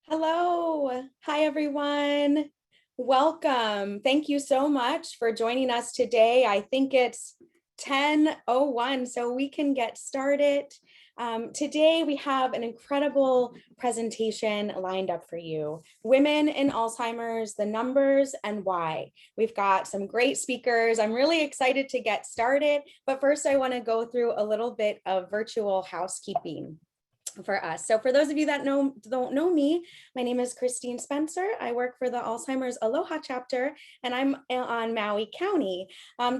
Hello. Hi, everyone. Welcome. Thank you so much for joining us today. I think it's 10:01, so we can get started. Today, we have an incredible presentation lined up for you. Women in Alzheimer's, the numbers and why. We've got some great speakers. I'm really excited to get started, but first I want to go through a little bit of virtual housekeeping for us. So for those of you that don't know me, my name is Christine Spencer. I work for the Alzheimer's Aloha chapter, and I'm on Maui County.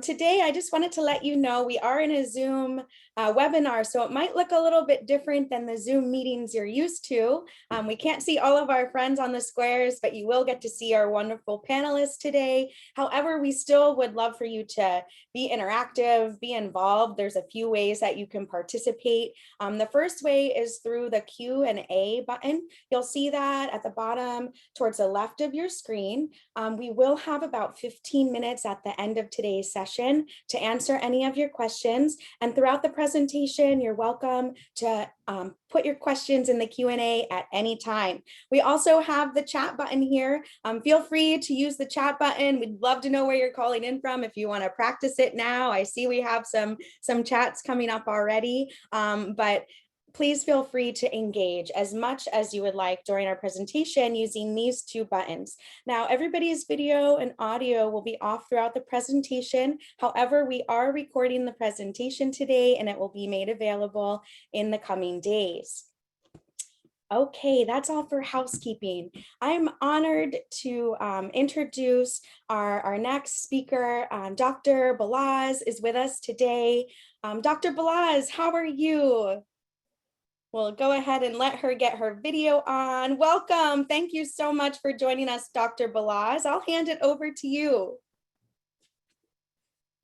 Today, I just wanted to let you know we are in a Zoom webinar, so it might look a little bit different than the Zoom meetings you're used to. We can't see all of our friends on the squares, but you will get to see our wonderful panelists today. However, we still would love for you to be interactive, be involved. There's a few ways that you can participate. The first way is through the Q&A button. You'll see that at the bottom towards the left of your screen. We will have about 15 minutes at the end of today's session to answer any of your questions. And throughout the presentation, you're welcome to put your questions in the Q&A at any time. We also have the chat button here. Feel free to use the chat button. We'd love to know where you're calling in from if you want to practice it now. I see we have some chats coming up already, but please feel free to engage as much as you would like during our presentation using these two buttons. Now, everybody's video and audio will be off throughout the presentation. However, we are recording the presentation today and it will be made available in the coming days. Okay, that's all for housekeeping. I'm honored to introduce our next speaker. Dr. Balaz is with us today. Dr. Balaz, how are you? We'll go ahead and let her get her video on. Welcome. Thank you so much for joining us, Dr. Balaz. I'll hand it over to you.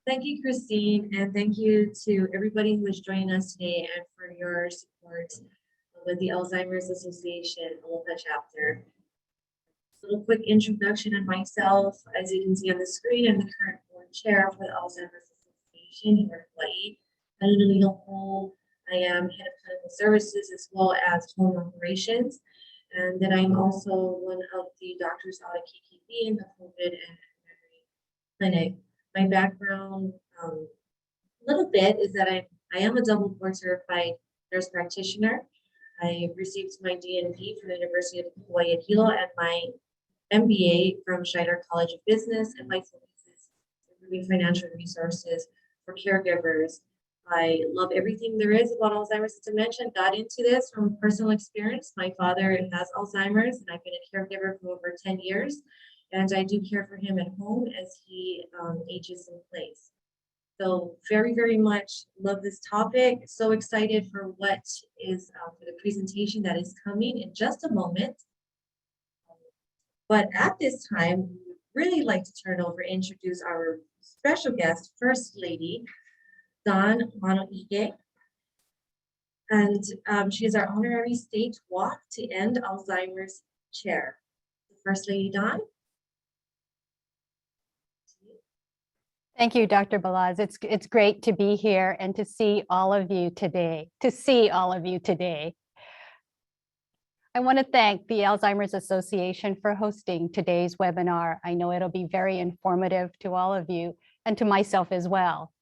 Thank you, Christine, and thank you to everybody who is joining us today and for your support with the Alzheimer's Association Aloha chapter. A little quick introduction on myself. As you can see on the screen, I'm the current board chair for the Alzheimer's Association here in Hawaii. I am head of clinical services as well as home operations. And then I'm also one of the doctors out at KKB in the COVID and memory clinic. My background, a little bit, is that I am a double board certified nurse practitioner. I received my DNP from the University of Hawaii at Hilo and my MBA from Snyder College of Business, and my focus is improving financial resources for caregivers. I love everything there is about Alzheimer's and dementia. Got into this from personal experience. My father has Alzheimer's, and I've been a caregiver for over 10 years. And I do care for him at home as he ages in place. So very, very much love this topic. So excited for what is for the presentation that is coming in just a moment. But at this time, we would really like to turn over and introduce our special guest, First Lady, Dawn Amano-Ige, and she is our honorary state walk to end Alzheimer's chair. First Lady Dawn. Thank you, Dr. Balaz. It's great to be here and to see all of you today. I want to thank the Alzheimer's Association for hosting today's webinar. I know it'll be very informative to all of you and to myself as well.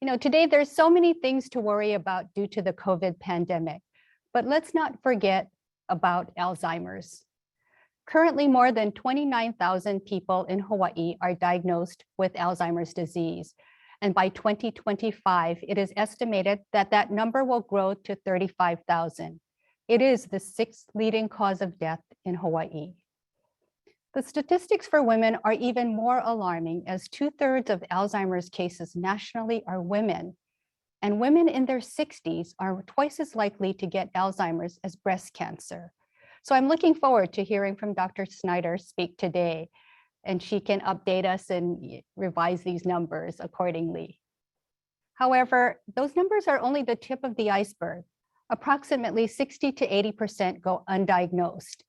You know, today there's so many things to worry about due to the COVID pandemic, but let's not forget about Alzheimer's. Currently, more than 29,000 people in Hawaii are diagnosed with Alzheimer's disease. And by 2025, it is estimated that that number will grow to 35,000. It is the 6th leading cause of death in Hawaii. The statistics for women are even more alarming, as 2/3 of Alzheimer's cases nationally are women. And women in their 60s are twice as likely to get Alzheimer's as breast cancer. So I'm looking forward to hearing from Dr. Snyder speak today, and she can update us and revise these numbers accordingly. However, those numbers are only the tip of the iceberg. Approximately 60 to 80% go undiagnosed,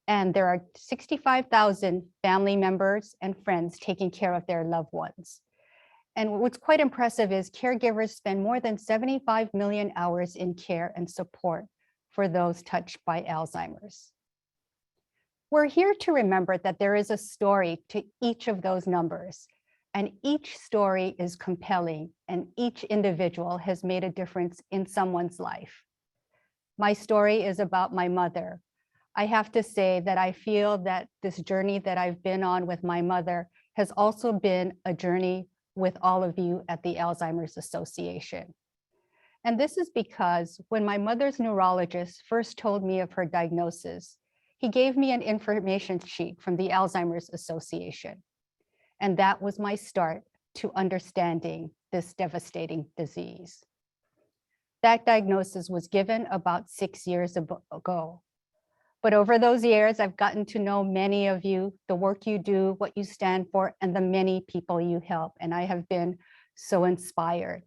and there are 65,000 family members and friends taking care of their loved ones. And what's quite impressive is caregivers spend more than 75 million hours in care and support for those touched by Alzheimer's. We're here to remember that there is a story to each of those numbers, and each story is compelling, and each individual has made a difference in someone's life. My story is about my mother. I have to say that I feel that this journey that I've been on with my mother has also been a journey with all of you at the Alzheimer's Association. And this is because when my mother's neurologist first told me of her diagnosis, he gave me an information sheet from the Alzheimer's Association. And that was my start to understanding this devastating disease. That diagnosis was given about 6 years ago. But over those years, I've gotten to know many of you, the work you do, what you stand for, and the many people you help. And I have been so inspired.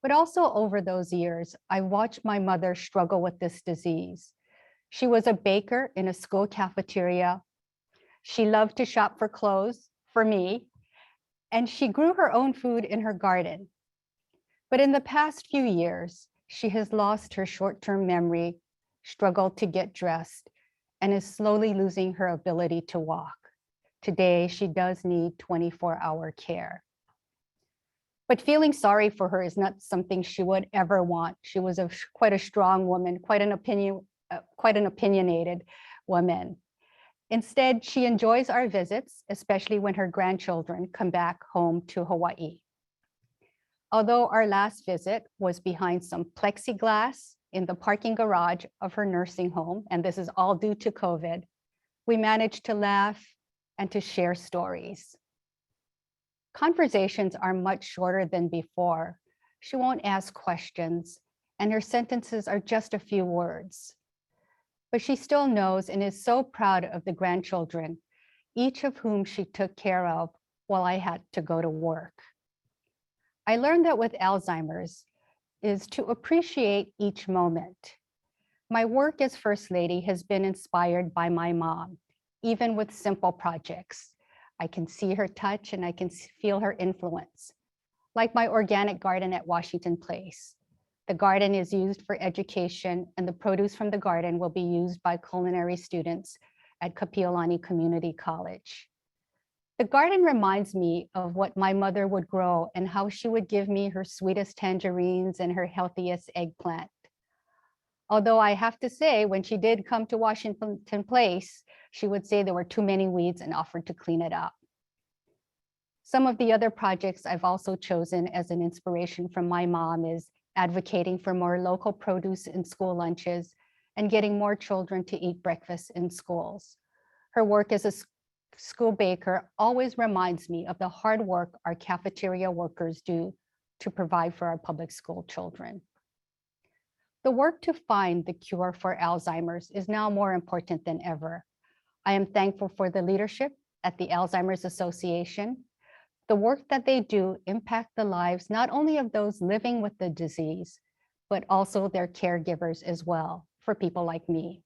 But also over those years, I watched my mother struggle with this disease. She was a baker in a school cafeteria. She loved to shop for clothes for me, and she grew her own food in her garden. But in the past few years, she has lost her short-term memory, struggled to get dressed, and is slowly losing her ability to walk. Today, she does need 24-hour care. But feeling sorry for her is not something she would ever want. She was quite a strong woman, quite an opinionated woman. Instead, she enjoys our visits, especially when her grandchildren come back home to Hawaii. Although our last visit was behind some plexiglass in the parking garage of her nursing home, and this is all due to COVID, we managed to laugh and to share stories. Conversations are much shorter than before. She won't ask questions, and her sentences are just a few words. But she still knows and is so proud of the grandchildren, each of whom she took care of while I had to go to work. I learned that with Alzheimer's is to appreciate each moment. My work as First Lady has been inspired by my mom, even with simple projects. I can see her touch and I can feel her influence. Like my organic garden at Washington Place. The garden is used for education, and the produce from the garden will be used by culinary students at Kapiolani Community College. The garden reminds me of what my mother would grow and how she would give me her sweetest tangerines and her healthiest eggplant. Although I have to say, when she did come to Washington Place, she would say there were too many weeds and offered to clean it up. Some of the other projects I've also chosen as an inspiration from my mom is advocating for more local produce in school lunches and getting more children to eat breakfast in schools. Her work as a school baker always reminds me of the hard work our cafeteria workers do to provide for our public school children. The work to find the cure for Alzheimer's is now more important than ever. I am thankful for the leadership at the Alzheimer's Association. The work that they do impact the lives not only of those living with the disease, but also their caregivers as well, for people like me.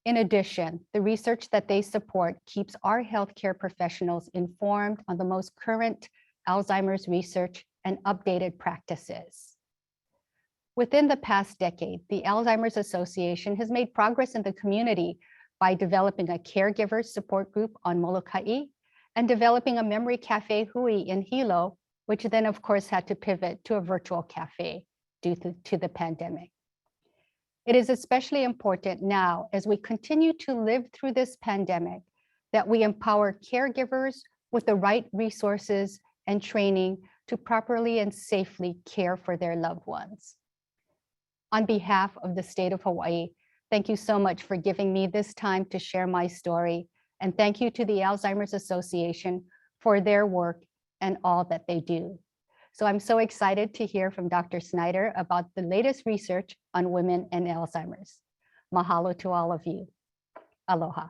In addition, the research that they support keeps our healthcare professionals informed on the most current Alzheimer's research and updated practices. Within the past decade, the Alzheimer's Association has made progress in the community by developing a caregiver support group on Molokai and developing a memory cafe Hui in Hilo, which then of course had to pivot to a virtual cafe due to the pandemic. It is especially important now as we continue to live through this pandemic that we empower caregivers with the right resources and training to properly and safely care for their loved ones. On behalf of the state of Hawaii, thank you so much for giving me this time to share my story. And thank you to the Alzheimer's Association for their work and all that they do. So I'm so excited to hear from Dr. Snyder about the latest research on women and Alzheimer's. Mahalo to all of you. Aloha.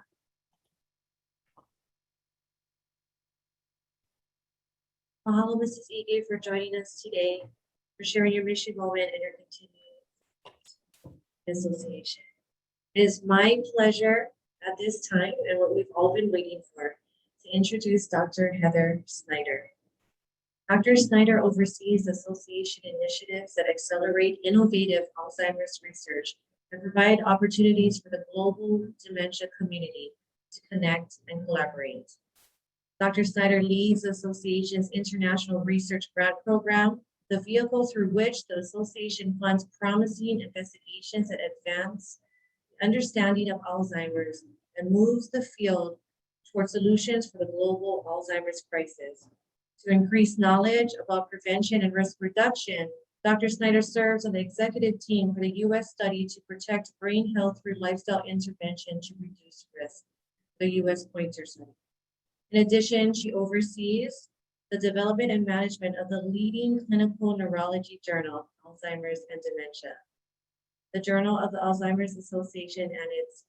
Mahalo, Mrs. Ige, for joining us today, for sharing your mission moment and your continued association. It is my pleasure at this time, and what we've all been waiting for, to introduce Dr. Heather Snyder. Dr. Snyder oversees association initiatives that accelerate innovative Alzheimer's research and provide opportunities for the global dementia community to connect and collaborate. Dr. Snyder leads the association's International Research Grant Program, the vehicle through which the association funds promising investigations that advance the understanding of Alzheimer's and moves the field toward solutions for the global Alzheimer's crisis. To increase knowledge about prevention and risk reduction, Dr. Snyder serves on the executive team for the U.S. study to protect brain health through lifestyle intervention to reduce risk, the U.S. Pointer study. In addition, she oversees the development and management of the leading clinical neurology journal, Alzheimer's and Dementia, the Journal of the Alzheimer's Association, and its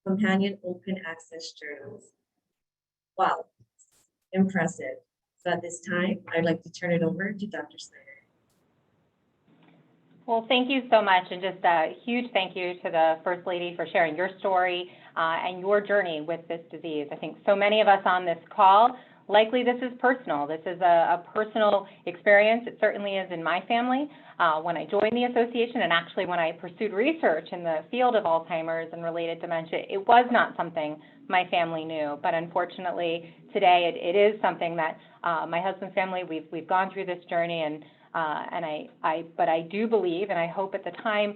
companion open access journals. Wow, impressive. So at this time, I'd like to turn it over to Dr. Snyder. Well, thank you so much, and just a huge thank you to the First Lady for sharing your story and your journey with this disease. I think so many of us on this call, likely this is personal. This is a personal experience. It certainly is in my family. When I joined the association, and actually when I pursued research in the field of Alzheimer's and related dementia, it was not something my family knew. But unfortunately, today it is something that my husband's family, we've gone through this journey, and I do believe, and I hope at the time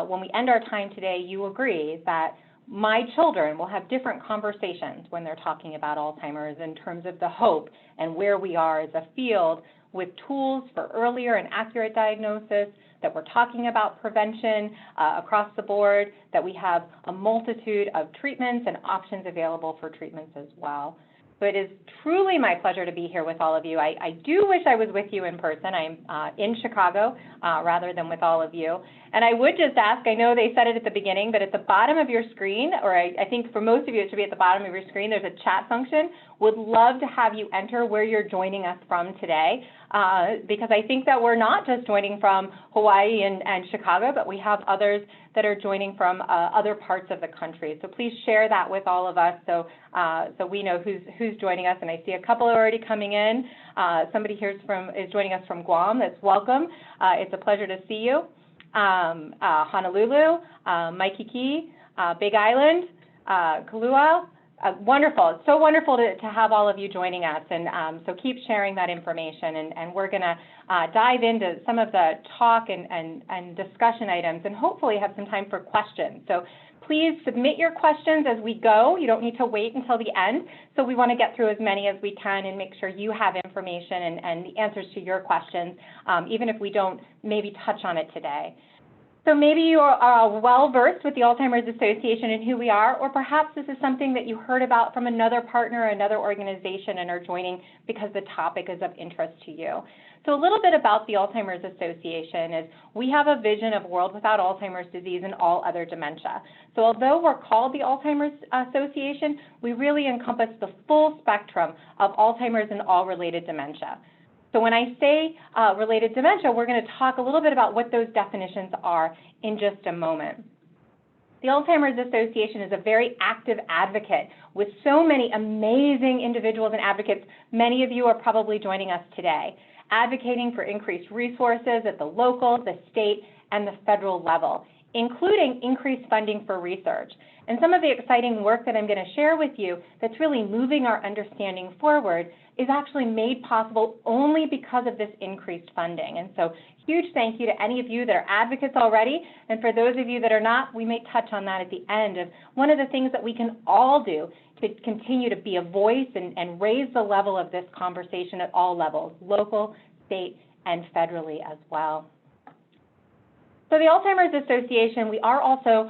when we end our time today, you agree that my children will have different conversations when they're talking about Alzheimer's in terms of the hope and where we are as a field with tools for earlier and accurate diagnosis, that we're talking about prevention across the board, that we have a multitude of treatments and options available for treatments as well. So it is truly my pleasure to be here with all of you. I do wish I was with you in person. I'm in Chicago rather than with all of you. And I would just ask, I know they said it at the beginning, but at the bottom of your screen, or I think for most of you it should be at the bottom of your screen, there's a chat function. Would love to have you enter where you're joining us from today, because I think that we're not just joining from Hawaii and Chicago, but we have others that are joining from other parts of the country. So please share that with all of us so we know who's joining us. And I see a couple already coming in. Somebody here is joining us from Guam. That's welcome. It's a pleasure to see you. Honolulu, Waikiki, Big Island, Kailua. Wonderful. It's so wonderful to have all of you joining us, and so keep sharing that information, and we're going to dive into some of the talk and discussion items, and hopefully have some time for questions. So please submit your questions as we go. You don't need to wait until the end. So we want to get through as many as we can and make sure you have information and the answers to your questions, even if we don't maybe touch on it today. So maybe you are well-versed with the Alzheimer's Association and who we are, or perhaps this is something that you heard about from another partner or another organization and are joining because the topic is of interest to you. So a little bit about the Alzheimer's Association is we have a vision of a world without Alzheimer's disease and all other dementia. So although we're called the Alzheimer's Association, we really encompass the full spectrum of Alzheimer's and all related dementia. So when I say related dementia, we're going to talk a little bit about what those definitions are in just a moment. The Alzheimer's Association is a very active advocate with so many amazing individuals and advocates. Many of you are probably joining us today, advocating for increased resources at the local, the state, and the federal level, including increased funding for research. And some of the exciting work that I'm going to share with you that's really moving our understanding forward is actually made possible only because of this increased funding. And so huge thank you to any of you that are advocates already. And for those of you that are not, we may touch on that at the end of one of the things that we can all do to continue to be a voice and raise the level of this conversation at all levels, local, state, and federally as well. So the Alzheimer's Association, we are also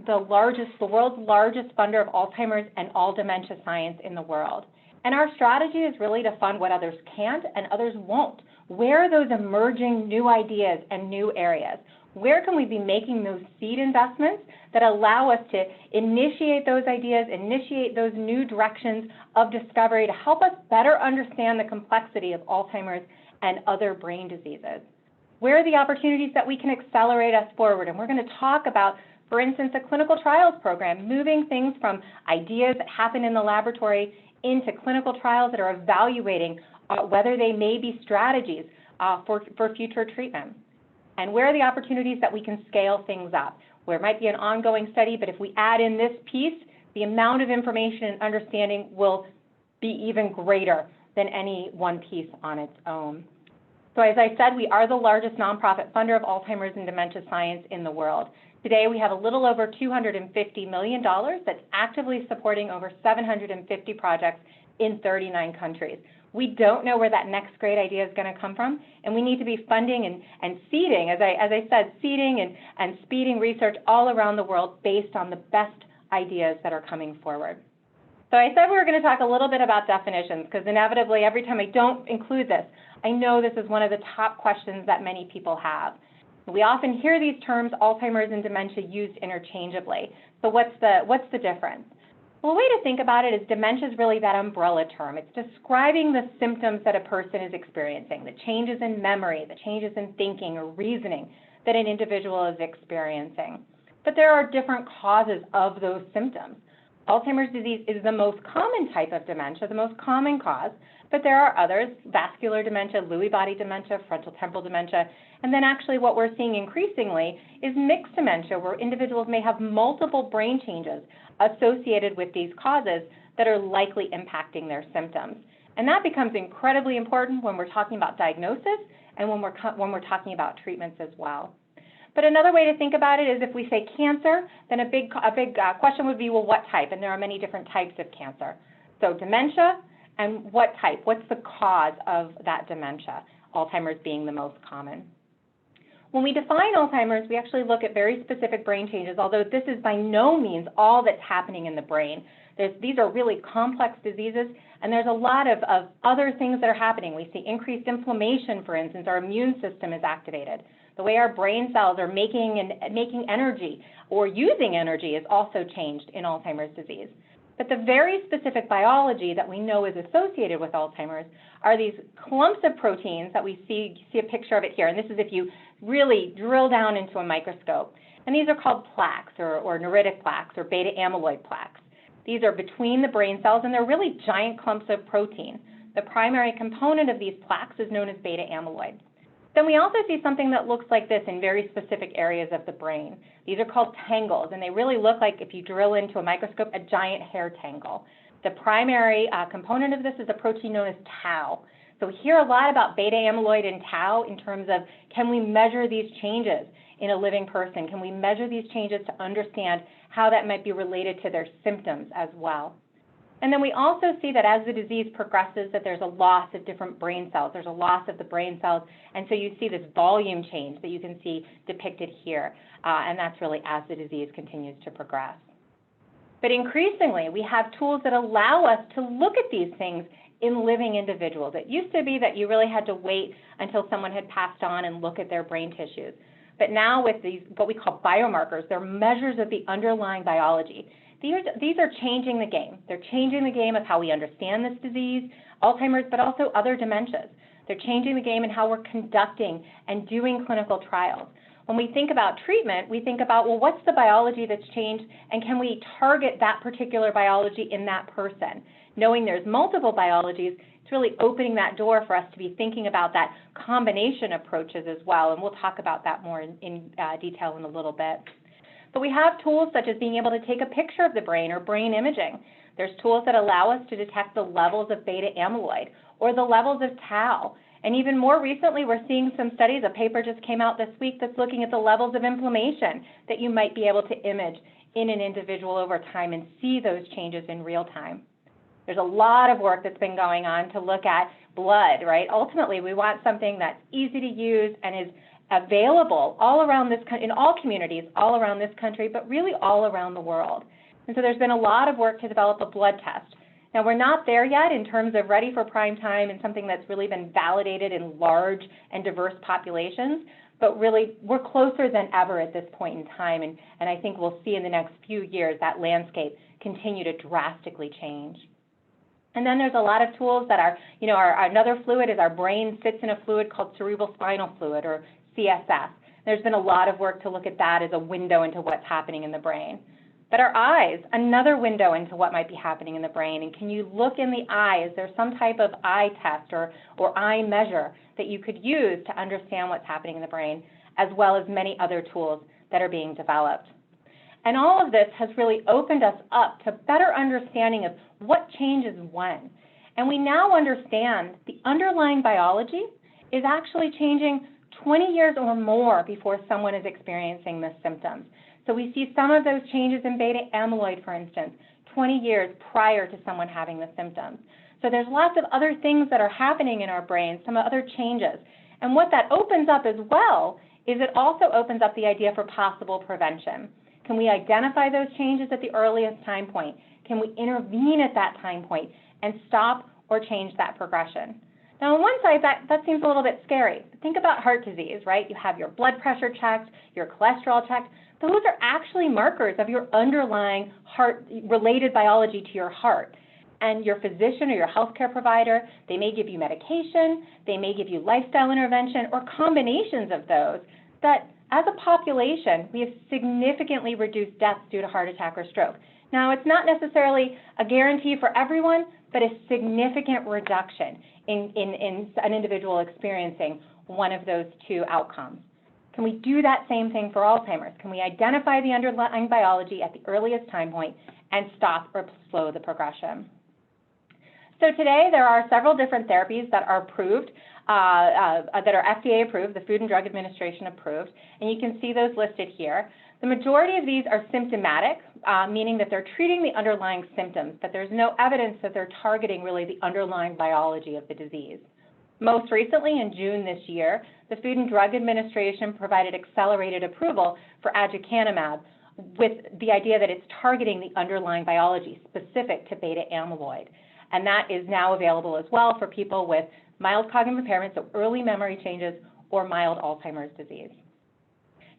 the world's largest funder of Alzheimer's and all dementia science in the world. And our strategy is really to fund what others can't and others won't. Where are those emerging new ideas and new areas? Where can we be making those seed investments that allow us to initiate those ideas, initiate those new directions of discovery to help us better understand the complexity of Alzheimer's and other brain diseases? Where are the opportunities that we can accelerate us forward? And we're going to talk about, for instance, a clinical trials program, moving things from ideas that happen in the laboratory into clinical trials that are evaluating whether they may be strategies for future treatment. And where are the opportunities that we can scale things up? Where it might be an ongoing study, but if we add in this piece, the amount of information and understanding will be even greater than any one piece on its own. So as I said, we are the largest nonprofit funder of Alzheimer's and dementia science in the world. Today, we have a little over $250 million that's actively supporting over 750 projects in 39 countries. We don't know where that next great idea is going to come from, and we need to be funding and seeding, as I said, seeding and speeding research all around the world based on the best ideas that are coming forward. So I said we were going to talk a little bit about definitions, because inevitably, every time I don't include this, I know this is one of the top questions that many people have. We often hear these terms, Alzheimer's and dementia, used interchangeably. So what's the difference? Well, a way to think about it is dementia is really that umbrella term. It's describing the symptoms that a person is experiencing, the changes in memory, the changes in thinking or reasoning that an individual is experiencing. But there are different causes of those symptoms. Alzheimer's disease is the most common type of dementia, the most common cause, but there are others: vascular dementia, Lewy body dementia, frontal temporal dementia, and then actually what we're seeing increasingly is mixed dementia, where individuals may have multiple brain changes associated with these causes that are likely impacting their symptoms. And that becomes incredibly important when we're talking about diagnosis and when we're talking about treatments as well. But another way to think about it is if we say cancer, then a big question would be, well, what type? And there are many different types of cancer. So dementia, and what type? What's the cause of that dementia? Alzheimer's being the most common. When we define Alzheimer's, we actually look at very specific brain changes, although this is by no means all that's happening in the brain. These are really complex diseases, and there's a lot of other things that are happening. We see increased inflammation, for instance. Our immune system is activated. The way our brain cells are making energy or using energy is also changed in Alzheimer's disease. But the very specific biology that we know is associated with Alzheimer's are these clumps of proteins that we see a picture of it here. And this is if you really drill down into a microscope. And these are called plaques or neuritic plaques or beta amyloid plaques. These are between the brain cells, and they're really giant clumps of protein. The primary component of these plaques is known as beta amyloid. Then we also see something that looks like this in very specific areas of the brain. These are called tangles, and they really look like, if you drill into a microscope, a giant hair tangle. The primary component of this is a protein known as tau. So we hear a lot about beta amyloid and tau in terms of, can we measure these changes in a living person? Can we measure these changes to understand how that might be related to their symptoms as well? And then we also see that as the disease progresses, that there's a loss of different brain cells. There's a loss of the brain cells, and so you see this volume change that you can see depicted here, and that's really as the disease continues to progress. But increasingly, we have tools that allow us to look at these things in living individuals. It used to be that you really had to wait until someone had passed on and look at their brain tissues. But now with these, what we call biomarkers, they're measures of the underlying biology. These are changing the game. They're changing the game of how we understand this disease, Alzheimer's, but also other dementias. They're changing the game in how we're conducting and doing clinical trials. When we think about treatment, we think about, well, what's the biology that's changed, and can we target that particular biology in that person? Knowing there's multiple biologies, it's really opening that door for us to be thinking about that combination approaches as well, and we'll talk about that more in detail in a little bit. But we have tools such as being able to take a picture of the brain or brain imaging. There's tools that allow us to detect the levels of beta amyloid or the levels of tau. And even more recently, we're seeing some studies. A paper just came out this week that's looking at the levels of inflammation that you might be able to image in an individual over time and see those changes in real time. There's a lot of work that's been going on to look at blood, right? Ultimately, we want something that's easy to use and is available all around this, in all communities, all around this country, but really all around the world. And so there's been a lot of work to develop a blood test. Now, we're not there yet in terms of ready for prime time and something that's really been validated in large and diverse populations, but really we're closer than ever at this point in time, and I think we'll see in the next few years that landscape continue to drastically change. And then there's a lot of tools that are, another fluid is our brain sits in a fluid called cerebrospinal fluid, or CSF. There's been a lot of work to look at that as a window into what's happening in the brain. But our eyes, another window into what might be happening in the brain. And can you look in the eye? Is there some type of eye test or eye measure that you could use to understand what's happening in the brain? as well as many other tools that are being developed. And all of this has really opened us up to better understanding of what changes when. And we now understand the underlying biology is actually changing 20 years or more before someone is experiencing the symptoms. So we see some of those changes in beta amyloid, for instance, 20 years prior to someone having the symptoms. So there's lots of other things that are happening in our brains, some other changes. And what that opens up as well is it also opens up the idea for possible prevention. Can we identify those changes at the earliest time point? Can we intervene at that time point and stop or change that progression? Now, on one side, that seems a little bit scary. Think about heart disease, right? You have your blood pressure checked, your cholesterol checked. Those are actually markers of your underlying heart-related biology to your heart. And your physician or your healthcare provider, they may give you medication, they may give you lifestyle intervention, or combinations of those that, as a population, we have significantly reduced deaths due to heart attack or stroke. Now, it's not necessarily a guarantee for everyone, but a significant reduction in an individual experiencing one of those two outcomes. Can we do that same thing for Alzheimer's? Can we identify the underlying biology at the earliest time point and stop or slow the progression? So today, there are several different therapies that are approved, that are FDA approved, the Food and Drug Administration approved, and you can see those listed here. The majority of these are symptomatic, meaning that they're treating the underlying symptoms, but there's no evidence that they're targeting really the underlying biology of the disease. Most recently, in June this year, the Food and Drug Administration provided accelerated approval for aducanumab with the idea that it's targeting the underlying biology specific to beta amyloid. And that is now available as well for people with mild cognitive impairment, so early memory changes, or mild Alzheimer's disease.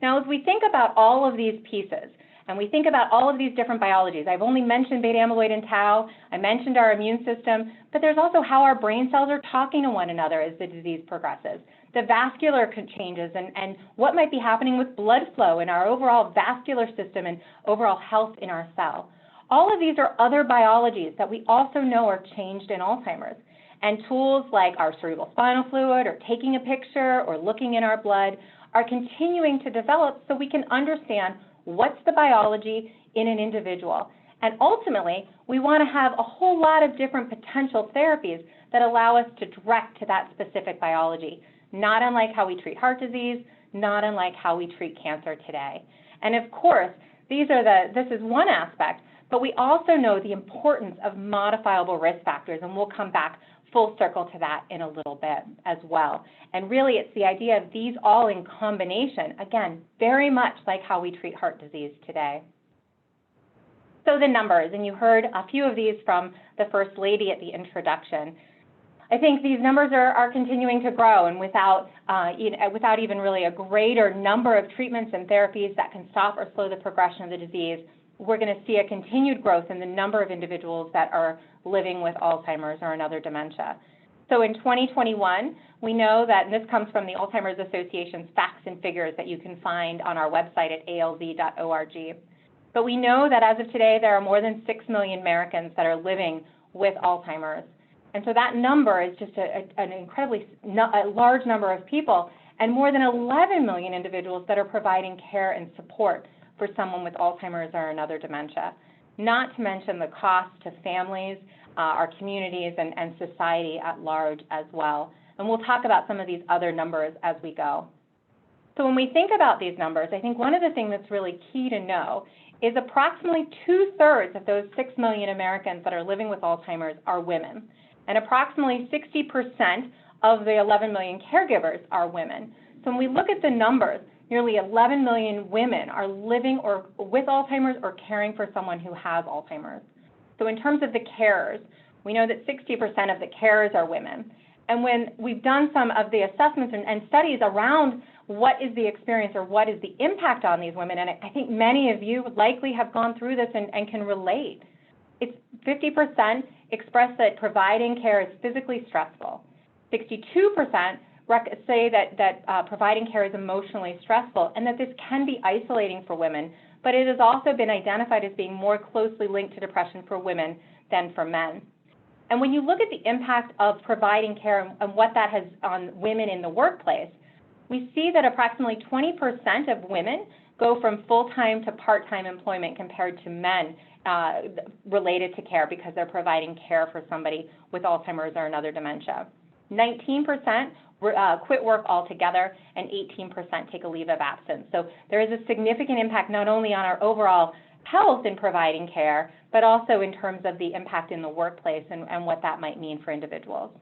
Now, as we think about all of these pieces, and we think about all of these different biologies, I've only mentioned beta amyloid and tau, I mentioned our immune system, but there's also how our brain cells are talking to one another as the disease progresses, the vascular changes, and what might be happening with blood flow in our overall vascular system and overall health in our cell. All of these are other biologies that we also know are changed in Alzheimer's. And tools like our cerebral spinal fluid or taking a picture or looking in our blood are continuing to develop so we can understand what's the biology in an individual. And ultimately, we want to have a whole lot of different potential therapies that allow us to direct to that specific biology, not unlike how we treat heart disease, not unlike how we treat cancer today. And of course, this is one aspect, but we also know the importance of modifiable risk factors, and we'll come back full circle to that in a little bit as well. And really, it's the idea of these all in combination, again, very much like how we treat heart disease today. So the numbers, and you heard a few of these from the First Lady at the introduction. I think these numbers are continuing to grow, and without even really a greater number of treatments and therapies that can stop or slow the progression of the disease, we're going to see a continued growth in the number of individuals that are living with Alzheimer's or another dementia. So in 2021, we know that, and this comes from the Alzheimer's Association's facts and figures that you can find on our website at alz.org. But we know that as of today, there are more than 6 million Americans that are living with Alzheimer's. And so that number is just an incredibly large number of people, and more than 11 million individuals that are providing care and support for someone with Alzheimer's or another dementia, not to mention the cost to families, our communities, and society at large as well. And we'll talk about some of these other numbers as we go. So when we think about these numbers, I think one of the things that's really key to know is approximately 2/3 of those 6 million Americans that are living with Alzheimer's are women, and approximately 60% of the 11 million caregivers are women. So when we look at the numbers, nearly 11 million women are living or with Alzheimer's or caring for someone who has Alzheimer's. So in terms of the carers, we know that 60% of the carers are women. And when we've done some of the assessments and studies around what is the experience or what is the impact on these women, and I think many of you likely have gone through this and can relate, it's 50% express that providing care is physically stressful. 62% say that providing care is emotionally stressful, and that this can be isolating for women, but it has also been identified as being more closely linked to depression for women than for men. And when you look at the impact of providing care and what that has on women in the workplace, we see that approximately 20% of women go from full-time to part-time employment compared to men related to care because they're providing care for somebody with Alzheimer's or another dementia. 19% quit work altogether, and 18% take a leave of absence. So there is a significant impact not only on our overall health in providing care, but also in terms of the impact in the workplace and what that might mean for individuals.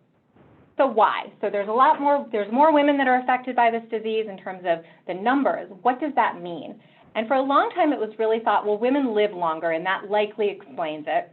So why? So there's more women that are affected by this disease in terms of the numbers. What does that mean? And for a long time, it was really thought, well, women live longer, and that likely explains it.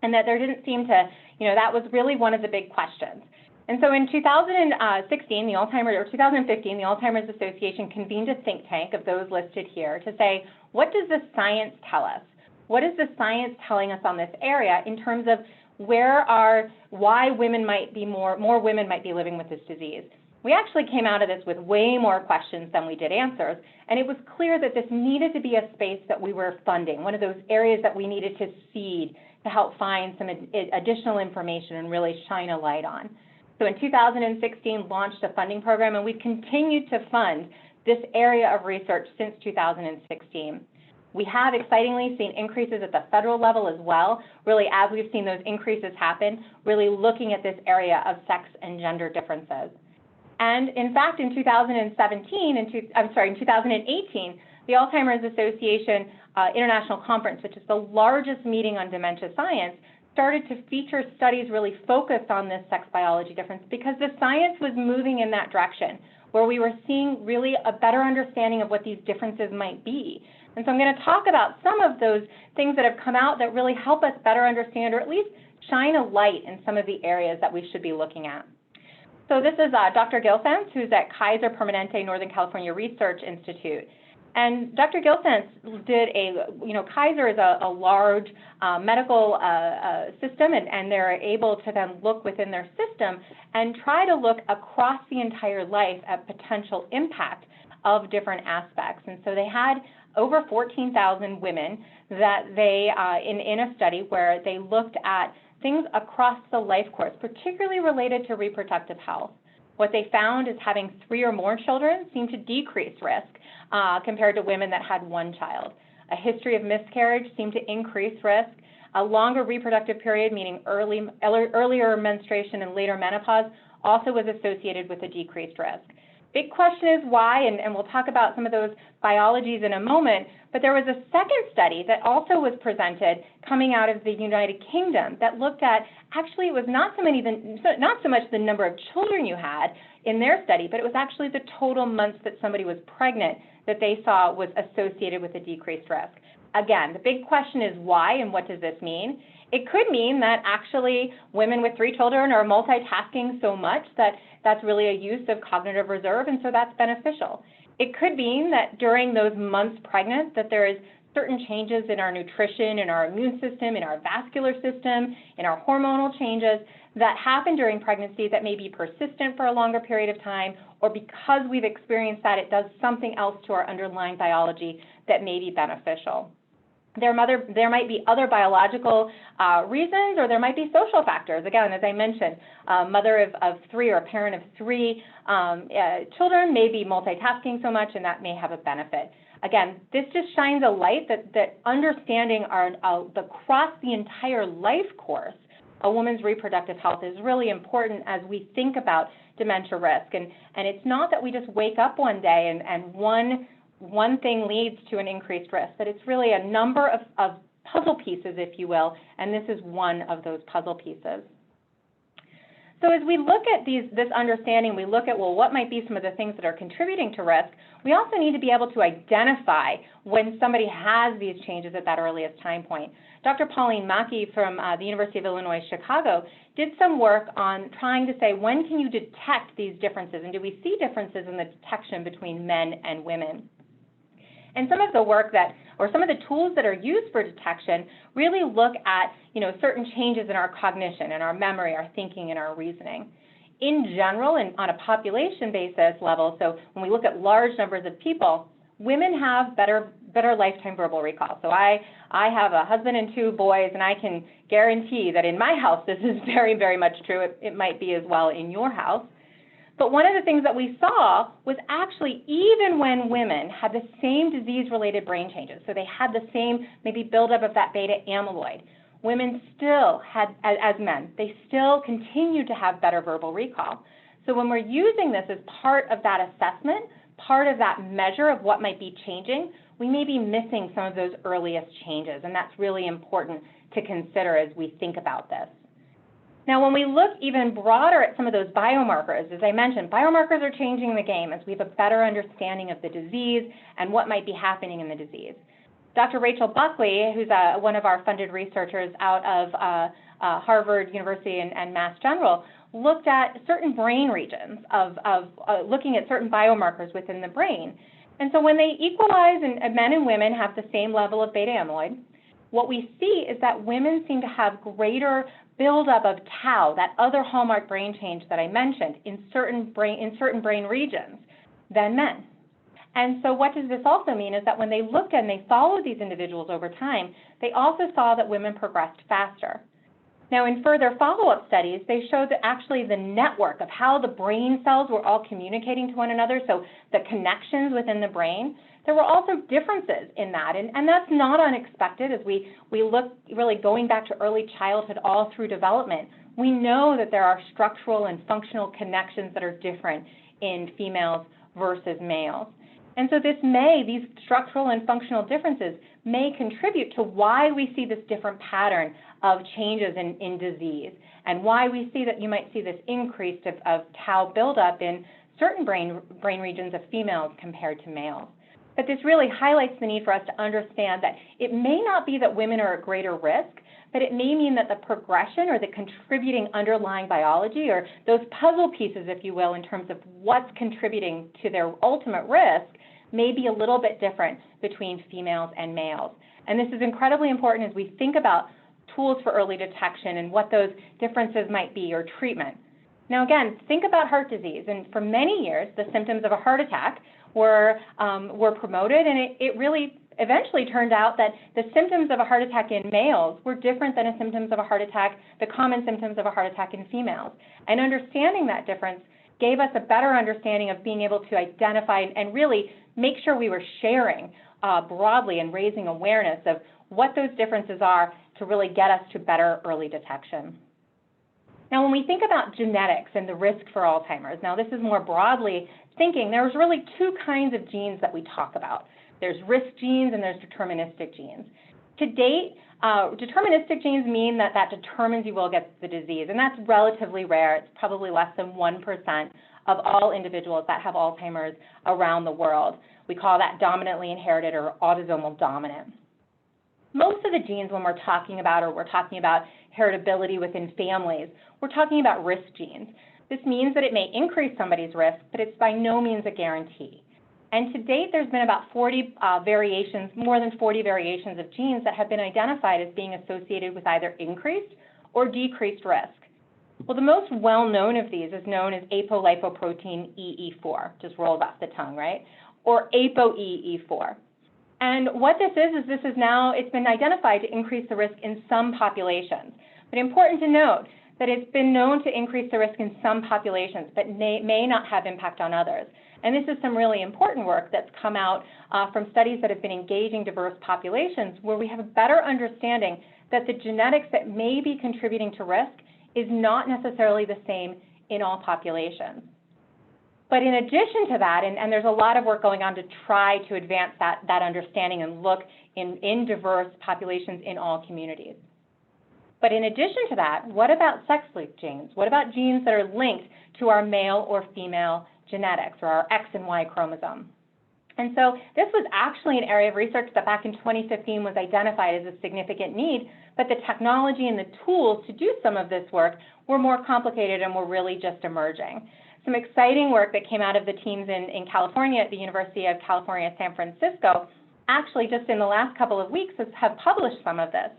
And that there didn't seem to, that was really one of the big questions. And so in 2015, the Alzheimer's Association convened a think tank of those listed here to say, what does the science tell us? What is the science telling us on this area in terms of why women might be more women might be living with this disease? We actually came out of this with way more questions than we did answers, and it was clear that this needed to be a space that we were funding, one of those areas that we needed to seed to help find some additional information and really shine a light on. So in 2016, launched a funding program, and we've continued to fund this area of research since 2016. We have excitingly seen increases at the federal level as well, really as we've seen those increases happen, really looking at this area of sex and gender differences. And in fact, in 2018, the Alzheimer's Association International Conference, which is the largest meeting on dementia science, started to feature studies really focused on this sex biology difference because the science was moving in that direction, where we were seeing really a better understanding of what these differences might be. And so I'm going to talk about some of those things that have come out that really help us better understand, or at least shine a light in some of the areas that we should be looking at. So this is Dr. Gilsens, who's at Kaiser Permanente Northern California Research Institute. And Dr. Gilsens did Kaiser is a large medical system, and they're able to then look within their system and try to look across the entire life at potential impact of different aspects. And so they had over 14,000 women that they, in a study where they looked at things across the life course, particularly related to reproductive health. What they found is having 3 or more children seemed to decrease risk compared to women that had 1 child. A history of miscarriage seemed to increase risk. A longer reproductive period, meaning earlier menstruation and later menopause, also was associated with a decreased risk. Big question is why, and we'll talk about some of those biologies in a moment, but there was a second study that also was presented coming out of the United Kingdom that looked at, actually it was not so much the number of children you had in their study, but it was actually the total months that somebody was pregnant that they saw was associated with a decreased risk. Again, the big question is why, and what does this mean? It could mean that actually women with 3 children are multitasking so much that that's really a use of cognitive reserve, and so that's beneficial. It could mean that during those months pregnant that there is certain changes in our nutrition, in our immune system, in our vascular system, in our hormonal changes that happen during pregnancy that may be persistent for a longer period of time, or because we've experienced that, it does something else to our underlying biology that may be beneficial. There might be other biological reasons, or there might be social factors. Again, as I mentioned, a mother of 3 or a parent of 3 children may be multitasking so much, and that may have a benefit. Again, this just shines a light that understanding across the entire life course a woman's reproductive health is really important as we think about dementia risk. And it's not that we just wake up one day and one thing leads to an increased risk, but it's really a number of puzzle pieces, if you will, and this is one of those puzzle pieces. So as we look at this understanding, we look at, well, what might be some of the things that are contributing to risk, we also need to be able to identify when somebody has these changes at that earliest time point. Dr. Pauline Mackey from the University of Illinois Chicago did some work on trying to say, when can you detect these differences, and do we see differences in the detection between men and women? And some of the work some of the tools that are used for detection really look at, certain changes in our cognition and our memory, our thinking, and our reasoning. In general, and on a population basis level, so when we look at large numbers of people, women have better lifetime verbal recall. So I have a husband and 2 boys, and I can guarantee that in my house, this is very, very much true. It might be as well in your house. But one of the things that we saw was actually even when women had the same disease-related brain changes, so they had the same maybe buildup of that beta amyloid, women still had, as men, they still continued to have better verbal recall. So when we're using this as part of that assessment, part of that measure of what might be changing, we may be missing some of those earliest changes, and that's really important to consider as we think about this. Now, when we look even broader at some of those biomarkers, as I mentioned, biomarkers are changing the game as we have a better understanding of the disease and what might be happening in the disease. Dr. Rachel Buckley, who's one of our funded researchers out of Harvard University and Mass General, looked at certain brain regions looking at certain biomarkers within the brain. And so when they equalize and men and women have the same level of beta amyloid, what we see is that women seem to have greater buildup of tau, that other hallmark brain change that I mentioned, in certain brain regions than men. And so what does this also mean is that when they looked and they followed these individuals over time, they also saw that women progressed faster. Now, in further follow-up studies, they showed that actually the network of how the brain cells were all communicating to one another, so the connections within the brain, there were also differences in that. And that's not unexpected as we look really going back to early childhood all through development. We know that there are structural and functional connections that are different in females versus males. And so these structural and functional differences may contribute to why we see this different pattern of changes in disease, and why we see that you might see this increase of tau buildup in certain brain regions of females compared to males. But this really highlights the need for us to understand that it may not be that women are at greater risk, but it may mean that the progression or the contributing underlying biology, or those puzzle pieces, if you will, in terms of what's contributing to their ultimate risk, may be a little bit different between females and males. And this is incredibly important as we think about tools for early detection and what those differences might be, or treatment. Now again, think about heart disease, and for many years, the symptoms of a heart attack were promoted, and it really eventually turned out that the symptoms of a heart attack in males were different than the symptoms of a heart attack, the common symptoms of a heart attack in females. And understanding that difference gave us a better understanding of being able to identify and really make sure we were sharing broadly and raising awareness of what those differences are to really get us to better early detection. Now, when we think about genetics and the risk for Alzheimer's, now this is more broadly thinking, there's really two kinds of genes that we talk about. There's risk genes and there's deterministic genes. To date, deterministic genes mean that determines you will get the disease, and that's relatively rare. It's probably less than 1% of all individuals that have Alzheimer's around the world. We call that dominantly inherited or autosomal dominant. Most of the genes when we're talking about heritability within families, we're talking about risk genes. This means that it may increase somebody's risk, but it's by no means a guarantee. And to date, there's been about 40 variations, more than 40 variations of genes that have been identified as being associated with either increased or decreased risk. Well, the most well-known of these is known as apolipoprotein EE4, just rolls off the tongue, right? Or ApoE4. And what this is it's been identified to increase the risk in some populations. But important to note that it's been known to increase the risk in some populations, but may not have impact on others. And this is some really important work that's come out from studies that have been engaging diverse populations, where we have a better understanding that the genetics that may be contributing to risk is not necessarily the same in all populations. But in addition to that, and there's a lot of work going on to try to advance that understanding and look in diverse populations in all communities. But in addition to that, what about sex-linked genes? What about genes that are linked to our male or female genetics, or our X and Y chromosome? And so this was actually an area of research that back in 2015 was identified as a significant need, but the technology and the tools to do some of this work were more complicated and were really just emerging. Some exciting work that came out of the teams in California at the University of California, San Francisco, actually just in the last couple of weeks have published some of this.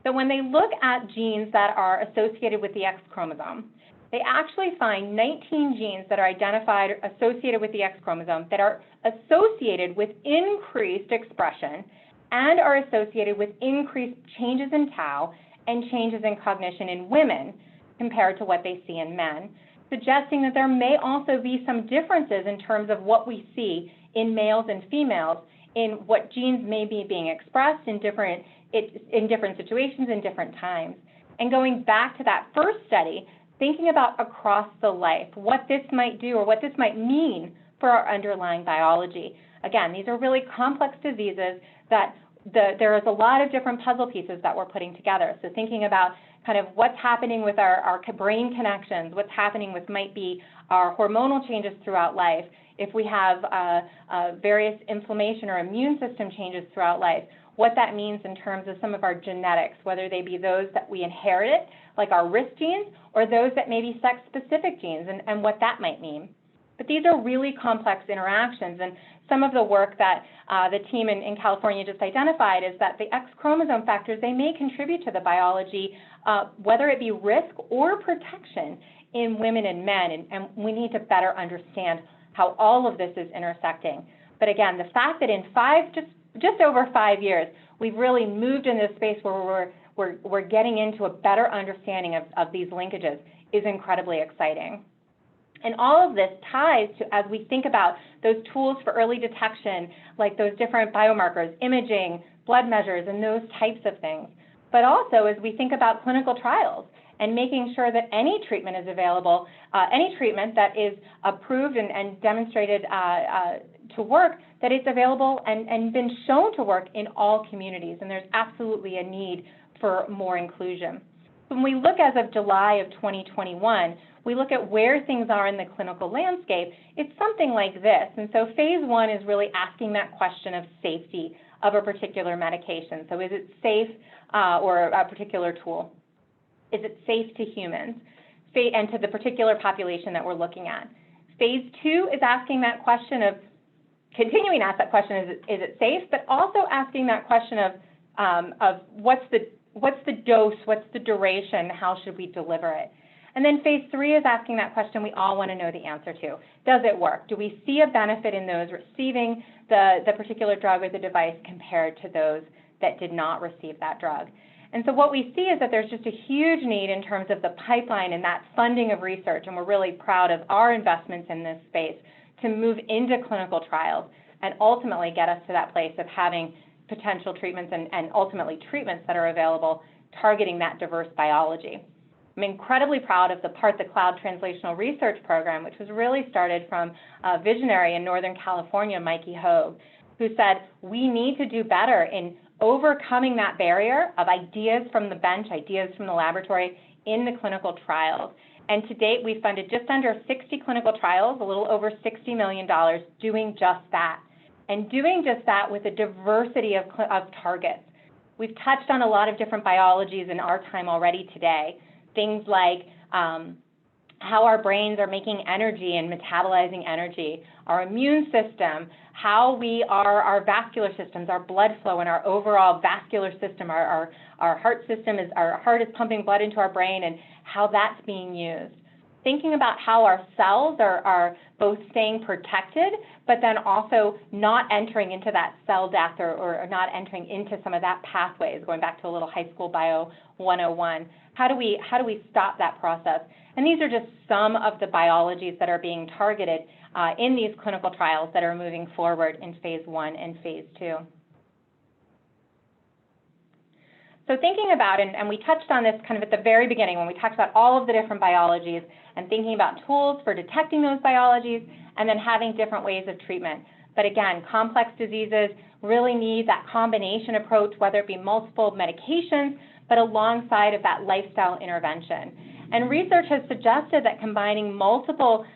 So when they look at genes that are associated with the X chromosome, they actually find 19 genes that are identified associated with the X chromosome that are associated with increased expression and are associated with increased changes in tau and changes in cognition in women compared to what they see in men. suggesting that there may also be some differences in terms of what we see in males and females in what genes may be being expressed in different situations in different times. And going back to that first study, thinking about across the life, what this might do or what this might mean for our underlying biology. Again, these are really complex diseases that there is a lot of different puzzle pieces that we're putting together. So thinking about kind of what's happening with our brain connections, what's happening with might be our hormonal changes throughout life, if we have various inflammation or immune system changes throughout life, what that means in terms of some of our genetics, whether they be those that we inherited, like our risk genes, or those that may be sex-specific genes, and what that might mean. But these are really complex interactions, and some of the work that the team in California just identified is that the X chromosome factors, they may contribute to the biology, whether it be risk or protection in women and men, and we need to better understand how all of this is intersecting. But again, the fact that in just over 5 years, we've really moved in this space where we're getting into a better understanding of these linkages is incredibly exciting. And all of this ties to, as we think about those tools for early detection, like those different biomarkers, imaging, blood measures, and those types of things. But also as we think about clinical trials and making sure that any treatment is available, any treatment that is approved and demonstrated to work, that it's available and been shown to work in all communities. And there's absolutely a need for more inclusion. When we look as of July of 2021, we look at where things are in the clinical landscape, it's something like this. And so phase 1 is really asking that question of safety of a particular medication. So is it safe or a particular tool? Is it safe to humans and to the particular population that we're looking at? Phase 2 is asking that question of, continuing to ask that question, is it safe, but also asking that question of what's the dose, what's the duration, how should we deliver it? And then phase 3 is asking that question we all want to know the answer to. Does it work? Do we see a benefit in those receiving the particular drug or the device compared to those that did not receive that drug? And so what we see is that there's just a huge need in terms of the pipeline and that funding of research, and we're really proud of our investments in this space to move into clinical trials and ultimately get us to that place of having potential treatments and ultimately treatments that are available targeting that diverse biology. I'm incredibly proud of the Part the Cloud Translational Research Program, which was really started from a visionary in Northern California, Mikey Hogue, who said, we need to do better in overcoming that barrier of ideas from the bench, ideas from the laboratory in the clinical trials. And to date, we've funded just under 60 clinical trials, a little over $60 million, doing just that. And doing just that with a diversity of targets. We've touched on a lot of different biologies in our time already today. Things like how our brains are making energy and metabolizing energy, our immune system, how our vascular systems, our blood flow and our overall vascular system, our heart system, our heart is pumping blood into our brain and how that's being used. Thinking about how our cells are both staying protected, but then also not entering into that cell death or not entering into some of that pathways, going back to a little high school bio 101. How do we stop that process? And these are just some of the biologies that are being targeted in these clinical trials that are moving forward in phase 1 and phase 2. So thinking about, and we touched on this kind of at the very beginning when we talked about all of the different biologies and thinking about tools for detecting those biologies and then having different ways of treatment. But again, complex diseases really need that combination approach, whether it be multiple medications, but alongside of that lifestyle intervention. And research has suggested that combining multiple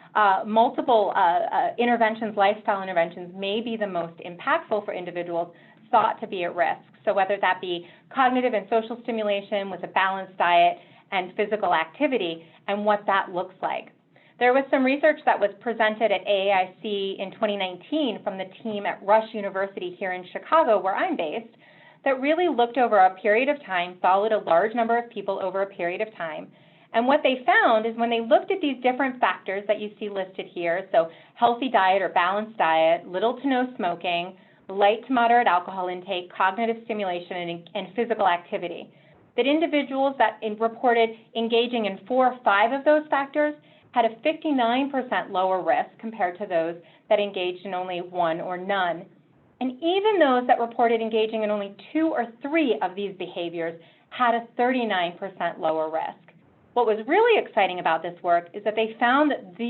interventions, lifestyle interventions, may be the most impactful for individuals thought to be at risk. So whether that be cognitive and social stimulation with a balanced diet and physical activity and what that looks like. There was some research that was presented at AAIC in 2019 from the team at Rush University here in Chicago, where I'm based, that really looked over a period of time, followed a large number of people over a period of time. And what they found is when they looked at these different factors that you see listed here, so healthy diet or balanced diet, little to no smoking, light to moderate alcohol intake, cognitive stimulation, and physical activity, that individuals that reported engaging in 4 or 5 of those factors had a 59% lower risk compared to those that engaged in only one or none. And even those that reported engaging in only 2 or 3 of these behaviors had a 39% lower risk. What was really exciting about this work is that they found that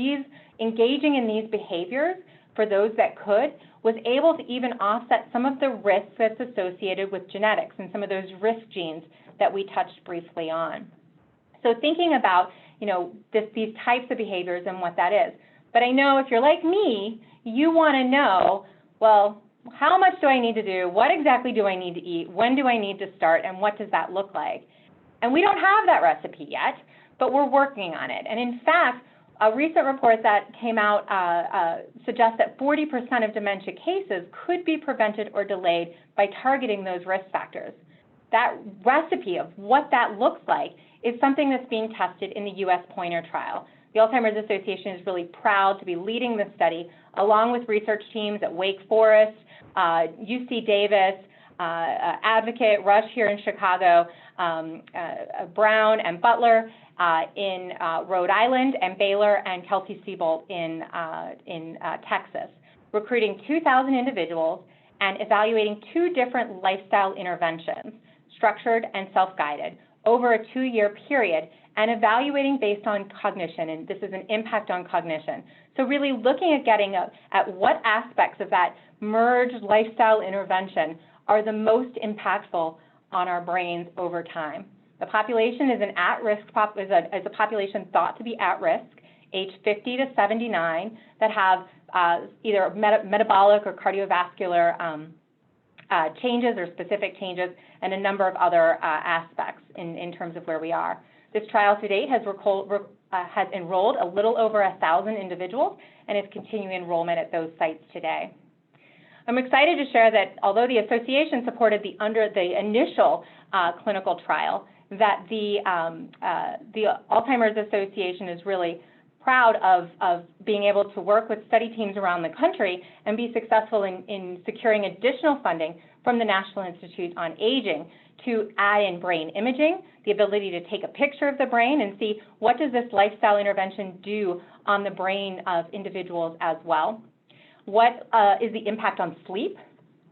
engaging in these behaviors, for those that could, was able to even offset some of the risks that's associated with genetics and some of those risk genes that we touched briefly on. So thinking about, these types of behaviors and what that is. But I know if you're like me, you want to know, well, how much do I need to do? What exactly do I need to eat? When do I need to start? And what does that look like? And we don't have that recipe yet, but we're working on it. And in fact, a recent report that came out suggests that 40% of dementia cases could be prevented or delayed by targeting those risk factors. That recipe of what that looks like is something that's being tested in the U.S. Pointer trial. The Alzheimer's Association is really proud to be leading this study, along with research teams at Wake Forest, UC Davis, Advocate, Rush here in Chicago, Brown and Butler in Rhode Island, and Baylor and Kelsey-Seybold in Texas, recruiting 2,000 individuals and evaluating 2 different lifestyle interventions, structured and self-guided, over a 2-year period, and evaluating based on cognition, and this is an impact on cognition. So really looking at getting at what aspects of that merged lifestyle intervention are the most impactful on our brains over time. The population is an at-risk is a population thought to be at risk, age 50 to 79, that have either metabolic or cardiovascular changes or specific changes, and a number of other aspects in terms of where we are. This trial to date has enrolled a little over 1,000 individuals and is continuing enrollment at those sites today. I'm excited to share that although the association supported the initial clinical trial, that the Alzheimer's Association is really proud of being able to work with study teams around the country and be successful in securing additional funding from the National Institute on Aging to add in brain imaging, the ability to take a picture of the brain and see what does this lifestyle intervention do on the brain of individuals as well. What is the impact on sleep,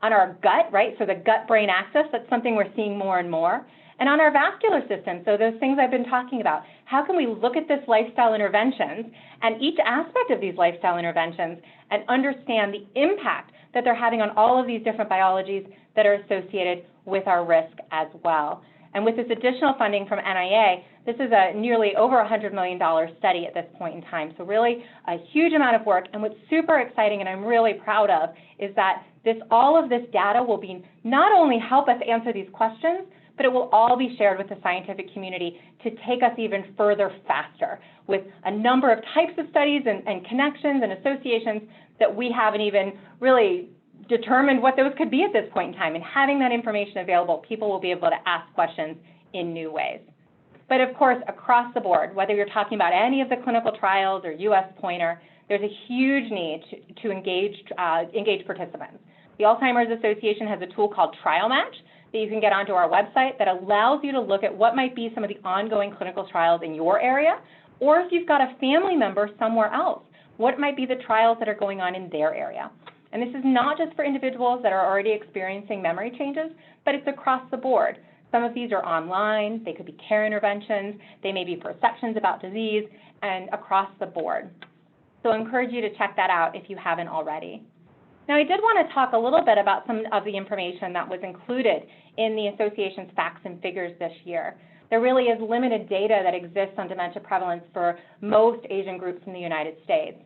on our gut, right? So the gut-brain axis, that's something we're seeing more and more. And on our vascular system, so those things I've been talking about. How can we look at this lifestyle interventions and each aspect of these lifestyle interventions and understand the impact that they're having on all of these different biologies that are associated with our risk as well. And with this additional funding from NIA, this is a nearly over $100 million study at this point in time. So really a huge amount of work. And what's super exciting and I'm really proud of is that all of this data will be not only help us answer these questions, but it will all be shared with the scientific community to take us even further faster with a number of types of studies and connections and associations that we haven't even really determined what those could be at this point in time. And having that information available, people will be able to ask questions in new ways. But of course, across the board, whether you're talking about any of the clinical trials or US Pointer, there's a huge need to engage participants. The Alzheimer's Association has a tool called Trial Match that you can get onto our website that allows you to look at what might be some of the ongoing clinical trials in your area, or if you've got a family member somewhere else, what might be the trials that are going on in their area. And this is not just for individuals that are already experiencing memory changes, but it's across the board. Some of these are online, they could be care interventions, they may be perceptions about disease, and across the board. So I encourage you to check that out if you haven't already. Now, I did want to talk a little bit about some of the information that was included in the association's facts and figures this year. There really is limited data that exists on dementia prevalence for most Asian groups in the United States.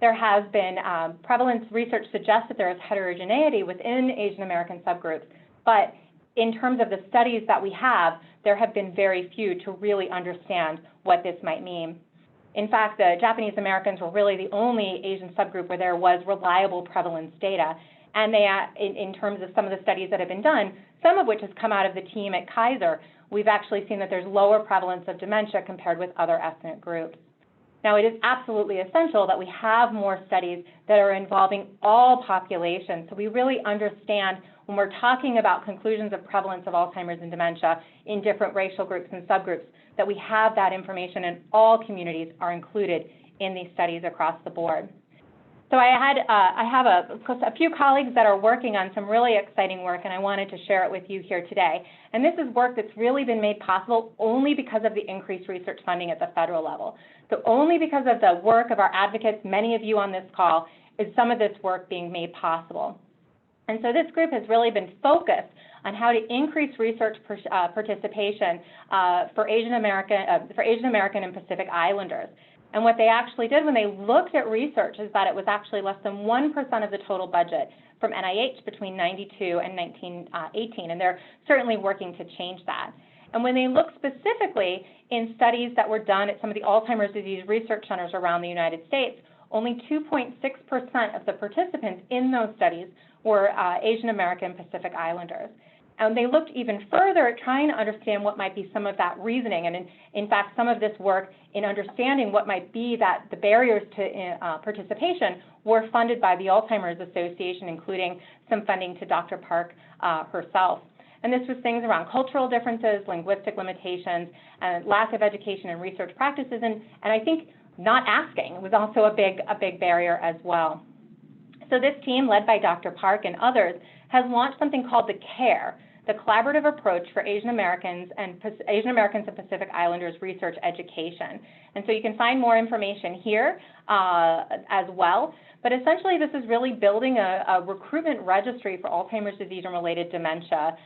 There has been prevalence research suggests that there is heterogeneity within Asian American subgroups, but in terms of the studies that we have, there have been very few to really understand what this might mean. In fact, the Japanese Americans were really the only Asian subgroup where there was reliable prevalence data. And they, in terms of some of the studies that have been done, some of which has come out of the team at Kaiser, we've actually seen that there's lower prevalence of dementia compared with other ethnic groups. Now, it is absolutely essential that we have more studies that are involving all populations, so we really understand when we're talking about conclusions of prevalence of Alzheimer's and dementia in different racial groups and subgroups, that we have that information and all communities are included in these studies across the board. So I have a few colleagues that are working on some really exciting work, and I wanted to share it with you here today. And this is work that's really been made possible only because of the increased research funding at the federal level. So only because of the work of our advocates, many of you on this call, is some of this work being made possible. And so this group has really been focused on how to increase research participation for Asian American and Pacific Islanders. And what they actually did when they looked at research is that it was actually less than 1% of the total budget from NIH between 92 and 1918, and they're certainly working to change that. And when they looked specifically in studies that were done at some of the Alzheimer's disease research centers around the United States, only 2.6% of the participants in those studies were Asian American Pacific Islanders. And they looked even further at trying to understand what might be some of that reasoning. And in fact, some of this work in understanding what might be that the barriers to participation were funded by the Alzheimer's Association, including some funding to Dr. Park herself. And this was things around cultural differences, linguistic limitations, and lack of education and research practices. And I think not asking was also a big barrier as well. So this team, led by Dr. Park and others, has launched something called the CARE, the Collaborative Approach for Asian Americans and Pacific Islanders Research Education. And so you can find more information here as well. But essentially, this is really building a recruitment registry for Alzheimer's disease and related dementia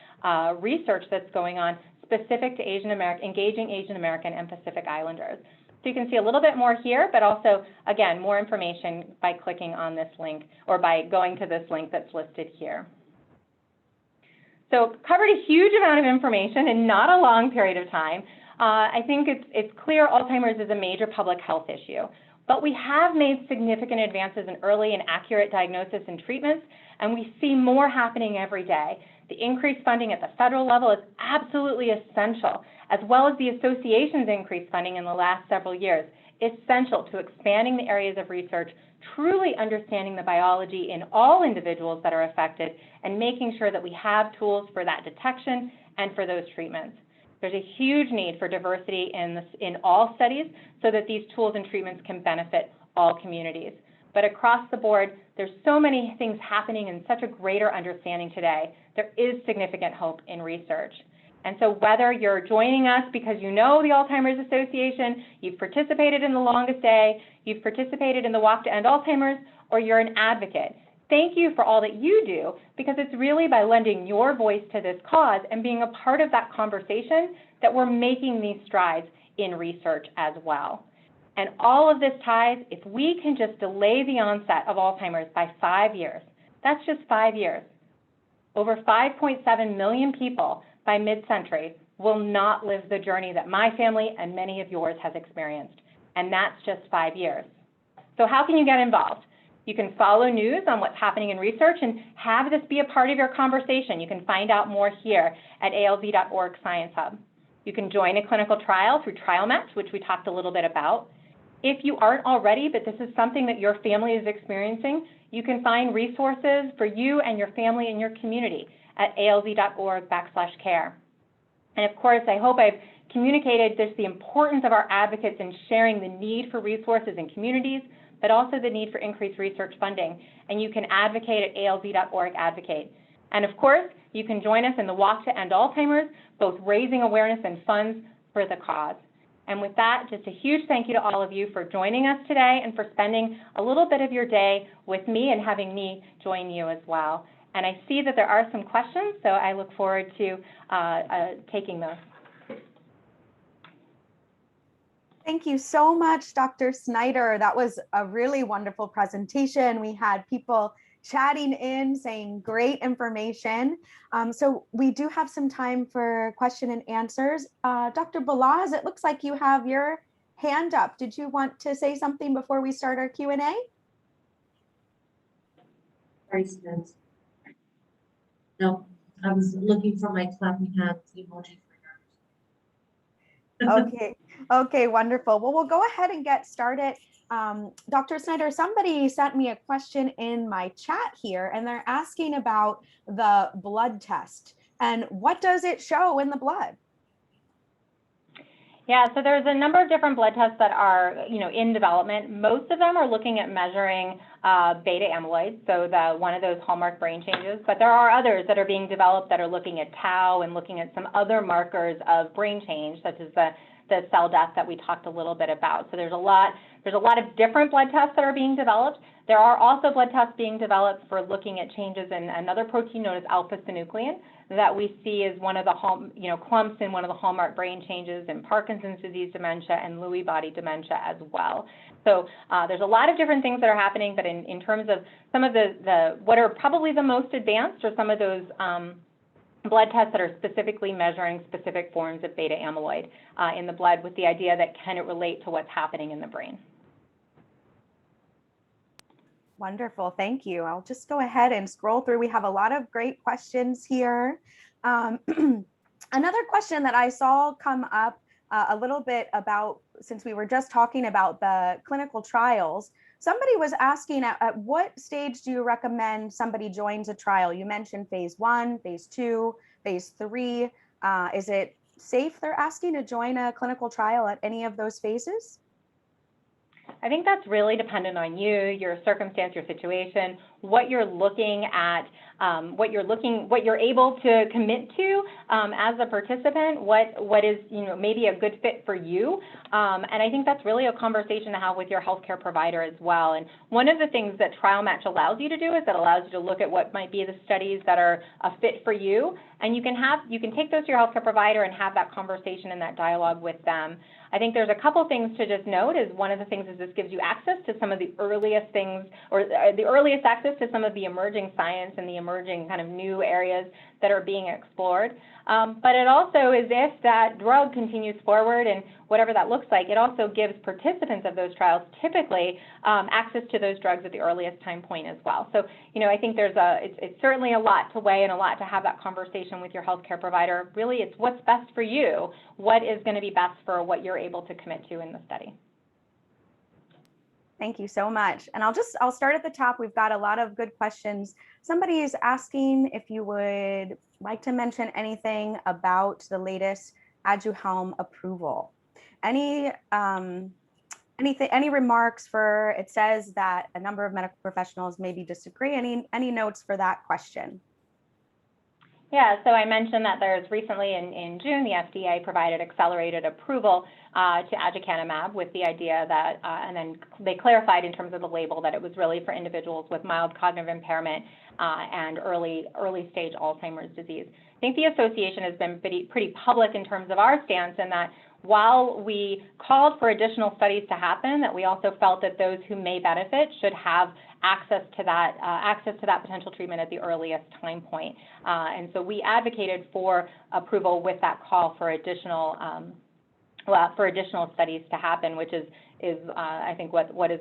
research that's going on specific to engaging Asian American and Pacific Islanders. So you can see a little bit more here, but also, again, more information by clicking on this link or by going to this link that's listed here. So covered a huge amount of information in not a long period of time. I think it's clear Alzheimer's is a major public health issue, but we have made significant advances in early and accurate diagnosis and treatments, and we see more happening every day. The increased funding at the federal level is absolutely essential, as well as the association's increased funding in the last several years, essential to expanding the areas of research, truly understanding the biology in all individuals that are affected, and making sure that we have tools for that detection and for those treatments. There's a huge need for diversity in all studies so that these tools and treatments can benefit all communities. But across the board, there's so many things happening and such a greater understanding today. There is significant hope in research. And so whether you're joining us because you know the Alzheimer's Association, you've participated in the longest day, you've participated in the Walk to End Alzheimer's, or you're an advocate, thank you for all that you do, because it's really by lending your voice to this cause and being a part of that conversation that we're making these strides in research as well. And all of this ties, if we can just delay the onset of Alzheimer's by 5 years, that's just 5 years. Over 5.7 million people by mid-century will not live the journey that my family and many of yours has experienced. And that's just 5 years. So how can you get involved? You can follow news on what's happening in research and have this be a part of your conversation. You can find out more here at alz.org Science Hub. You can join a clinical trial through TrialMatch, which we talked a little bit about. If you aren't already, but this is something that your family is experiencing, you can find resources for you and your family and your community at alz.org/care. And of course, I hope I've communicated the importance of our advocates in sharing the need for resources in communities, but also the need for increased research funding. And you can advocate at alz.org advocate. And of course, you can join us in the Walk to End Alzheimer's, both raising awareness and funds for the cause. And with that, just a huge thank you to all of you for joining us today and for spending a little bit of your day with me and having me join you as well. And I see that there are some questions, so I look forward to taking those. Thank you so much, Dr. Snyder. That was a really wonderful presentation. We had people chatting in, saying great information. So we do have some time for question and answers. Dr. Balaz, it looks like you have your hand up. Did you want to say something before we start our Q&A? Sorry, Spence. No, I was looking for my clapping hands emoji. Okay, wonderful. Well, we'll go ahead and get started. Dr. Snyder, somebody sent me a question in my chat here, and they're asking about the blood test and what does it show in the blood? Yeah, so there's a number of different blood tests that are, in development. Most of them are looking at measuring beta amyloid, so one of those hallmark brain changes. But there are others that are being developed that are looking at tau and looking at some other markers of brain change, such as the cell death that we talked a little bit about. So there's a lot of different blood tests that are being developed. There are also blood tests being developed for looking at changes in another protein known as alpha-synuclein that we see as one of the clumps in one of the hallmark brain changes in Parkinson's disease dementia and Lewy body dementia as well. So there's a lot of different things that are happening, but in terms of some of the what are probably the most advanced are some of those blood tests that are specifically measuring specific forms of beta amyloid in the blood, with the idea that can it relate to what's happening in the brain. Wonderful, thank you. I'll just go ahead and scroll through. We have a lot of great questions here. Another question that I saw come up a little bit about, since we were just talking about the clinical trials, somebody was asking at what stage do you recommend somebody joins a trial? You mentioned phase 1, phase 2, phase 3. Is it safe, they're asking, to join a clinical trial at any of those phases? I think that's really dependent on you, your circumstance, your situation, what you're looking at, what you're able to commit to as a participant, what is maybe a good fit for you, and I think that's really a conversation to have with your healthcare provider as well. And one of the things that Trial Match allows you to do is it allows you to look at what might be the studies that are a fit for you, and you can take those to your healthcare provider and have that conversation and that dialogue with them. I think there's a couple things to just note. Is one of the things is this gives you access to some of the earliest things, or the earliest access to some of the emerging science and the emerging kind of new areas that are being explored. But it also is, if that drug continues forward and whatever that looks like, it also gives participants of those trials typically access to those drugs at the earliest time point as well. So, I think it's certainly a lot to weigh and a lot to have that conversation with your healthcare provider. Really, it's what's best for you, what is going to be best for what you're able to commit to in the study. Thank you so much. And I'll start at the top. We've got a lot of good questions. Somebody is asking if you would like to mention anything about the latest Aduhelm approval. Any remarks for, it says that a number of medical professionals maybe disagree. Any notes for that question? Yeah, so I mentioned that there's recently in June, the FDA provided accelerated approval to aducanumab with the idea that, and then they clarified in terms of the label that it was really for individuals with mild cognitive impairment and early stage Alzheimer's disease. I think the association has been pretty public in terms of our stance, in that while we called for additional studies to happen, that we also felt that those who may benefit should have access to that potential treatment at the earliest time point. And so we advocated for approval with that call for additional studies to happen, which is I think what was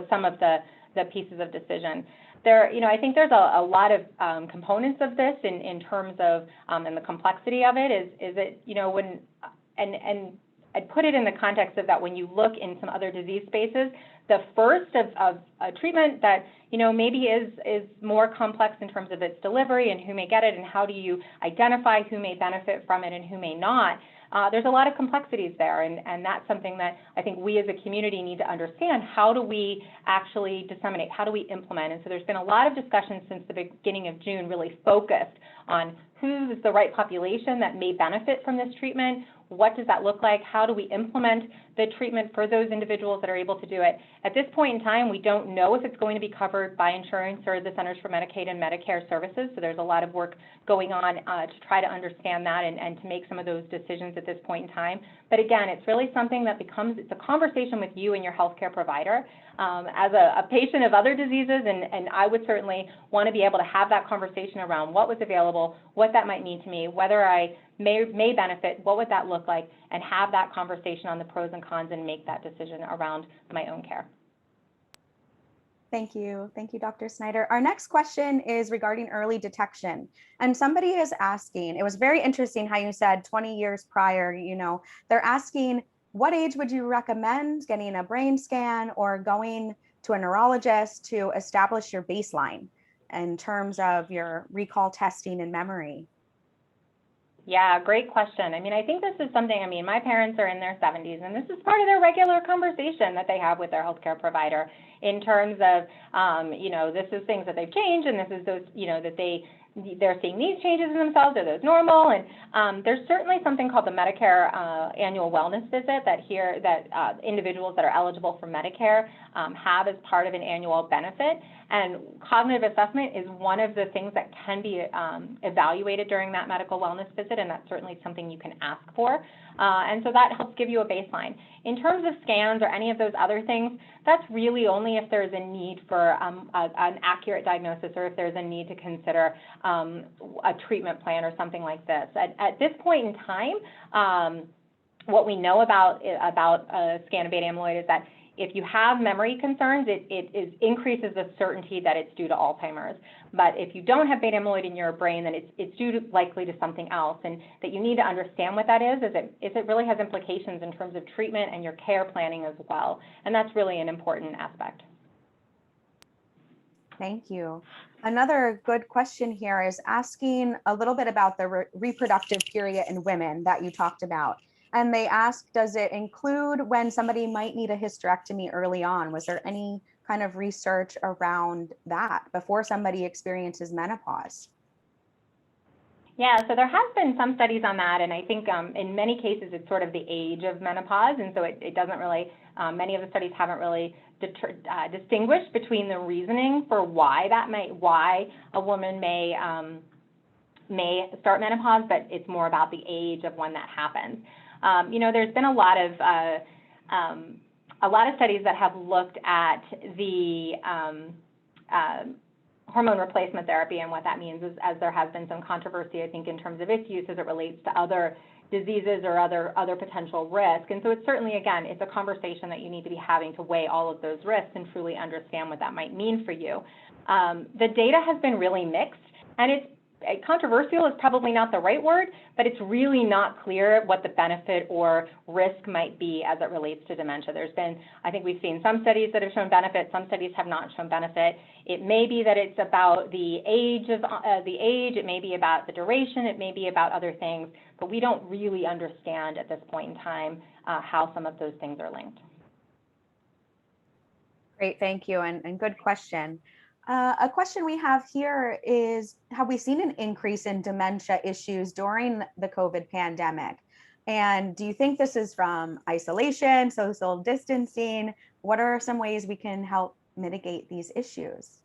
some of the pieces of decision. There, I think there's a lot of components of this in terms of and the complexity of it is that when and I'd put it in the context of that when you look in some other disease spaces, the first of a treatment that maybe is more complex in terms of its delivery and who may get it and how do you identify who may benefit from it and who may not. There's a lot of complexities there, and that's something that I think we as a community need to understand. How do we actually disseminate? How do we implement? And so there's been a lot of discussion since the beginning of June really focused on who's the right population that may benefit from this treatment. What does that look like? How do we implement the treatment for those individuals that are able to do it? At this point in time, we don't know if it's going to be covered by insurance or the Centers for Medicaid and Medicare Services, so there's a lot of work going on to try to understand that and to make some of those decisions at this point in time. But again, it's really something that it's a conversation with you and your healthcare provider. As a patient of other diseases, and I would certainly want to be able to have that conversation around what was available, what that might mean to me, whether I may benefit, what would that look like, and have that conversation on the pros and cons and make that decision around my own care. Thank you. Thank you, Dr. Snyder. Our next question is regarding early detection. And somebody is asking, it was very interesting how you said 20 years prior, they're asking, what age would you recommend getting a brain scan or going to a neurologist to establish your baseline in terms of your recall testing and memory? Yeah, great question. I mean, I think this is something, I mean, my parents are in their 70s, and this is part of their regular conversation that they have with their healthcare provider in terms of, this is things that they've changed, and this is those, that they're seeing these changes in themselves. Are those normal? And there's certainly something called the Medicare annual wellness visit that individuals that are eligible for Medicare have as part of an annual benefit. And cognitive assessment is one of the things that can be evaluated during that medical wellness visit, and that's certainly something you can ask for. And so that helps give you a baseline. In terms of scans or any of those other things, that's really only if there's a need for an accurate diagnosis, or if there's a need to consider a treatment plan or something like this. At this point in time, what we know about a scan of beta amyloid is that if you have memory concerns, it increases the certainty that it's due to Alzheimer's. But if you don't have beta amyloid in your brain, then it's due to likely to something else, and that you need to understand what that is it really has implications in terms of treatment and your care planning as well. And that's really an important aspect. Thank you. Another good question here is asking a little bit about the reproductive period in women that you talked about. And they ask, does it include when somebody might need a hysterectomy early on? Was there any kind of research around that before somebody experiences menopause? Yeah, so there has been some studies on that, and I think in many cases it's sort of the age of menopause, and so it doesn't really, many of the studies haven't really distinguished between the reasoning for why a woman may start menopause, but it's more about the age of when that happens. There's been a lot of studies that have looked at the hormone replacement therapy and what that means, as there has been some controversy, I think, in terms of its use as it relates to other diseases or other potential risk. And so it's certainly, again, it's a conversation that you need to be having to weigh all of those risks and truly understand what that might mean for you. The data has been really mixed, and it's controversial is probably not the right word, but it's really not clear what the benefit or risk might be as it relates to dementia. I think we've seen some studies that have shown benefit, some studies have not shown benefit. It may be that it's about the age, it may be about the duration, it may be about other things, but we don't really understand at this point in time how some of those things are linked. Great, thank you, and good question. A question we have here is, have we seen an increase in dementia issues during the COVID pandemic? And do you think this is from isolation, social distancing? What are some ways we can help mitigate these issues?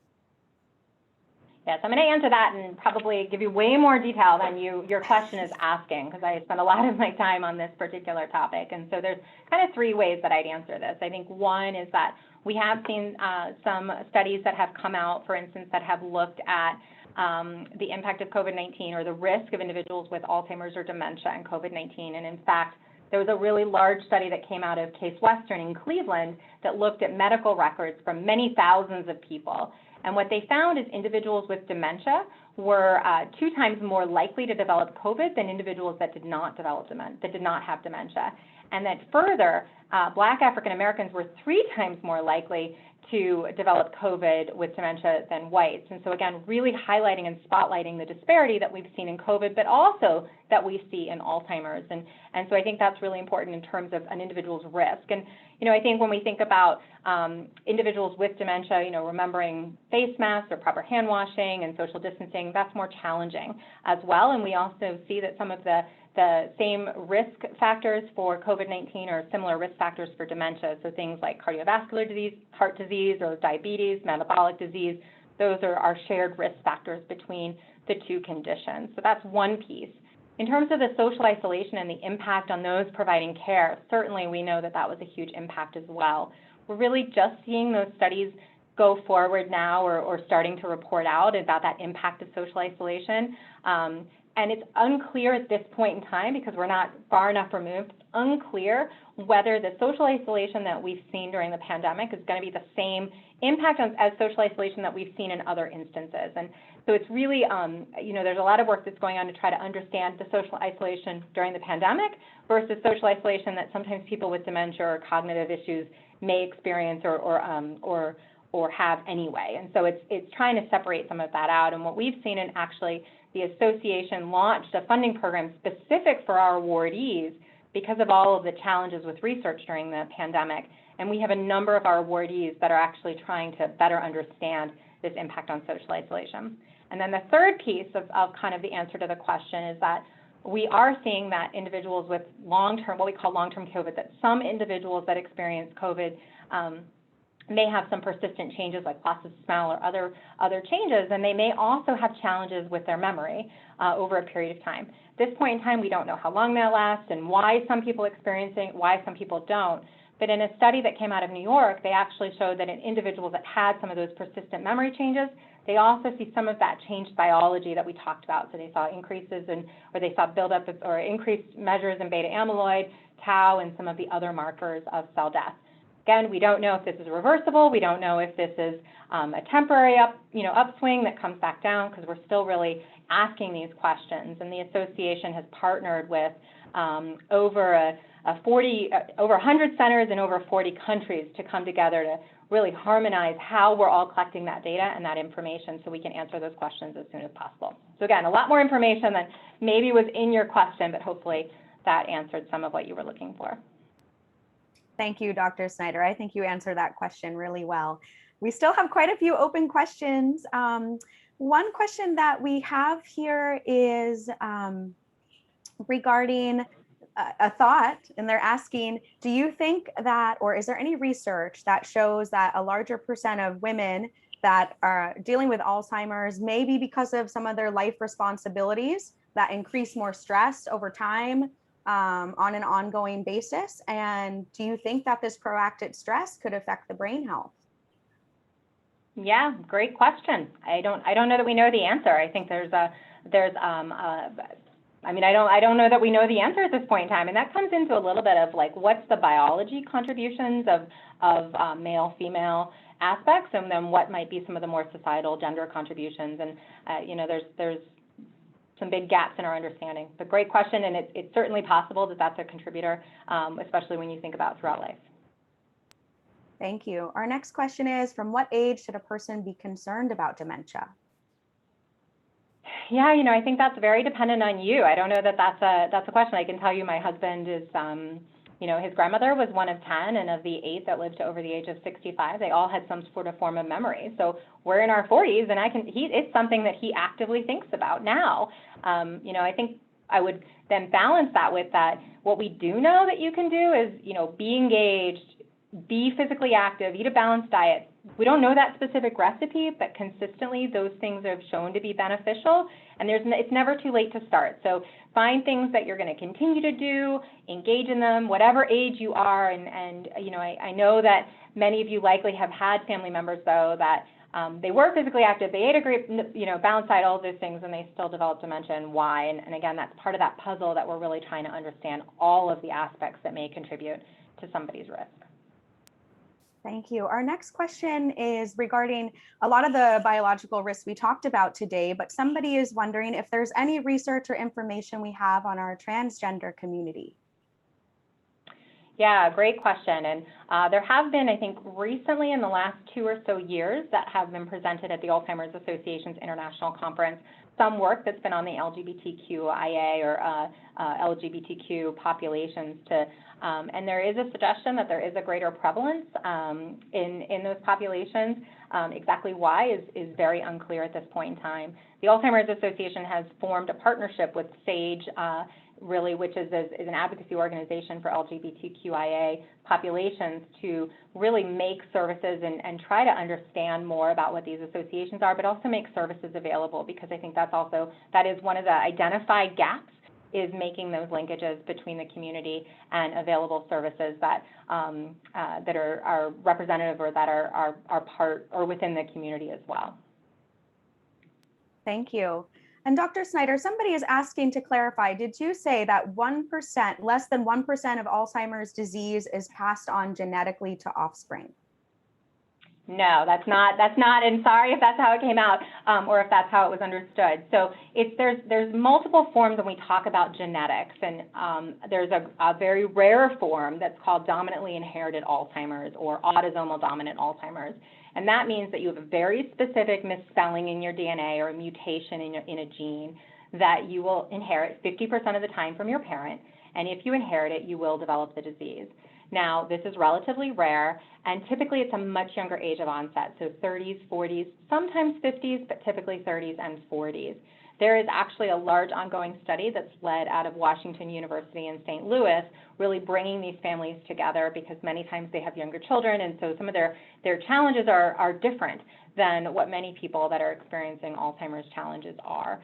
Yes, I'm going to answer that and probably give you way more detail than your question is asking, because I spent a lot of my time on this particular topic. And so there's kind of three ways that I'd answer this. I think one is that we have seen some studies that have come out, for instance, that have looked at the impact of COVID-19 or the risk of individuals with Alzheimer's or dementia and COVID-19. And in fact, there was a really large study that came out of Case Western in Cleveland that looked at medical records from many thousands of people. And what they found is individuals with dementia were 2 times more likely to develop COVID than individuals that did not have dementia. And that further, Black African Americans were 3 times more likely to develop COVID with dementia than whites. And so again, really highlighting and spotlighting the disparity that we've seen in COVID, but also that we see in Alzheimer's. And so I think that's really important in terms of an individual's risk. And, I think when we think about individuals with dementia, remembering face masks or proper hand washing and social distancing, that's more challenging as well. And we also see that some of the same risk factors for COVID-19 are similar risk factors for dementia. So things like cardiovascular disease, heart disease, or diabetes, metabolic disease, those are our shared risk factors between the two conditions. So that's one piece. In terms of the social isolation and the impact on those providing care, certainly we know that that was a huge impact as well. We're really just seeing those studies go forward now or starting to report out about that impact of social isolation. And it's unclear at this point in time, because we're not far enough removed, it's unclear whether the social isolation that we've seen during the pandemic is going to be the same impact as social isolation that we've seen in other instances. And so it's really, there's a lot of work that's going on to try to understand the social isolation during the pandemic versus social isolation that sometimes people with dementia or cognitive issues may experience or or have anyway. And so it's trying to separate some of that out. And what we've seen, and actually the association launched a funding program specific for our awardees because of all of the challenges with research during the pandemic. And we have a number of our awardees that are actually trying to better understand this impact on social isolation. And then the third piece of kind of the answer to the question is that we are seeing that individuals with long-term, what we call long-term COVID, that some individuals that experience COVID may have some persistent changes like loss of smell or other changes, and they may also have challenges with their memory over a period of time. At this point in time, we don't know how long that lasts and why some people experience it, why some people don't. But in a study that came out of New York, they actually showed that in individuals that had some of those persistent memory changes, they also see some of that changed biology that we talked about. So they saw increases in, or they saw buildup or increased measures in beta amyloid, tau, and some of the other markers of cell death. Again, we don't know if this is reversible. We don't know if this is a temporary upswing that comes back down, because we're still really asking these questions. And the association has partnered with over 100 centers in over 40 countries to come together to really harmonize how we're all collecting that data and that information so we can answer those questions as soon as possible. So again, a lot more information than maybe was in your question, but hopefully that answered some of what you were looking for. Thank you, Dr. Snyder. I think you answered that question really well. We still have quite a few open questions. One question that we have here is regarding a thought, and they're asking, do you think that, or is there any research that shows that a larger percent of women that are dealing with Alzheimer's, maybe because of some of their life responsibilities that increase more stress over time on an ongoing basis? And do you think that this proactive stress could affect the brain health? Yeah, great question. I don't know that we know the answer. I think I don't know that we know the answer at this point in time, and that comes into a little bit of like, what's the biology contributions of male-female aspects, and then what might be some of the more societal gender contributions. And there's some big gaps in our understanding. But great question, and it's certainly possible that that's a contributor, especially when you think about throughout life. Thank you. Our next question is, from what age should a person be concerned about dementia? Yeah, I think that's very dependent on you. I don't know that that's a question. I can tell you my husband is, his grandmother was one of 10, and of the 8 that lived to over the age of 65, they all had some sort of form of memory. So we're in our 40s, and it's something that he actively thinks about now. I think I would then balance that with that. What we do know that you can do is, be engaged, be physically active, eat a balanced diet. We don't know that specific recipe, but consistently those things have shown to be beneficial, and it's never too late to start. So find things that you're going to continue to do, engage in them, whatever age you are, and I know that many of you likely have had family members, though, that they were physically active, they ate a great, balanced diet, all of those things, and they still developed dementia, and why. And again, that's part of that puzzle that we're really trying to understand all of the aspects that may contribute to somebody's risk. Thank you. Our next question is regarding a lot of the biological risks we talked about today, but somebody is wondering if there's any research or information we have on our transgender community. Yeah, great question. And there have been, I think, recently in the last 2 or so years that have been presented at the Alzheimer's Association's International Conference, some work that's been on the LGBTQIA or LGBTQ populations and there is a suggestion that there is a greater prevalence in those populations. Exactly why is very unclear at this point in time. The Alzheimer's Association has formed a partnership with SAGE, which is an advocacy organization for LGBTQIA populations, to really make services and try to understand more about what these associations are, but also make services available, because I think that is one of the identified gaps, is making those linkages between the community and available services that are representative or that are part or within the community as well. Thank you. And Dr. Snyder, somebody is asking to clarify, did you say that 1%, less than 1% of Alzheimer's disease is passed on genetically to offspring? No, that's not, and sorry if that's how it came out, or if that's how it was understood. So there's multiple forms when we talk about genetics, and there's a very rare form that's called dominantly inherited Alzheimer's or autosomal dominant Alzheimer's. And that means that you have a very specific misspelling in your DNA or a mutation in a gene that you will inherit 50% of the time from your parent, and if you inherit it, you will develop the disease. Now, this is relatively rare, and typically it's a much younger age of onset, so 30s, 40s, sometimes 50s, but typically 30s and 40s. There is actually a large ongoing study that's led out of Washington University in St. Louis, really bringing these families together because many times they have younger children, and so some of their challenges are different than what many people that are experiencing Alzheimer's challenges are.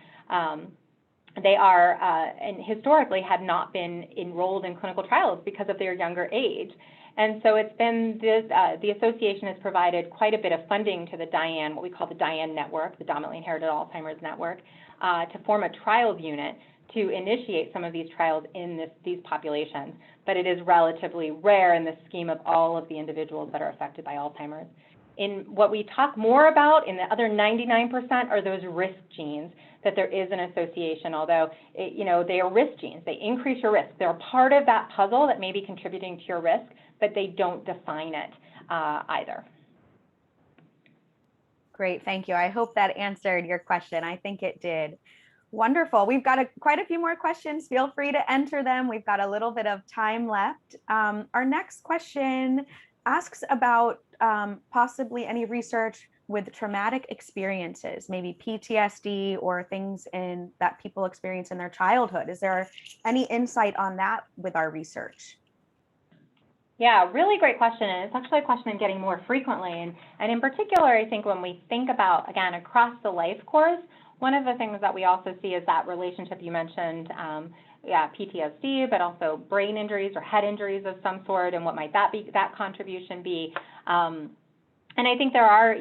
They are, and historically had not been enrolled in clinical trials because of their younger age. And so it's been this, the association has provided quite a bit of funding to the DIAN, what we call the DIAN network, the Dominantly Inherited Alzheimer's Network, to form a trials unit to initiate some of these trials in these populations. But it is relatively rare in the scheme of all of the individuals that are affected by Alzheimer's. In what we talk more about in the other 99% are those risk genes, that there is an association, although they are risk genes. They increase your risk. They're part of that puzzle that may be contributing to your risk, but they don't define it either. Great, thank you. I hope that answered your question. I think it did. Wonderful. We've got quite a few more questions. Feel free to enter them. We've got a little bit of time left. Our next question asks about possibly any research with traumatic experiences, maybe PTSD or things that people experience in their childhood. Is there any insight on that with our research? Yeah, really great question. And it's actually a question I'm getting more frequently. And in particular, I think when we think about, again, across the life course, one of the things that we also see is that relationship you mentioned, PTSD, but also brain injuries or head injuries of some sort, and what might that contribution be? And I think there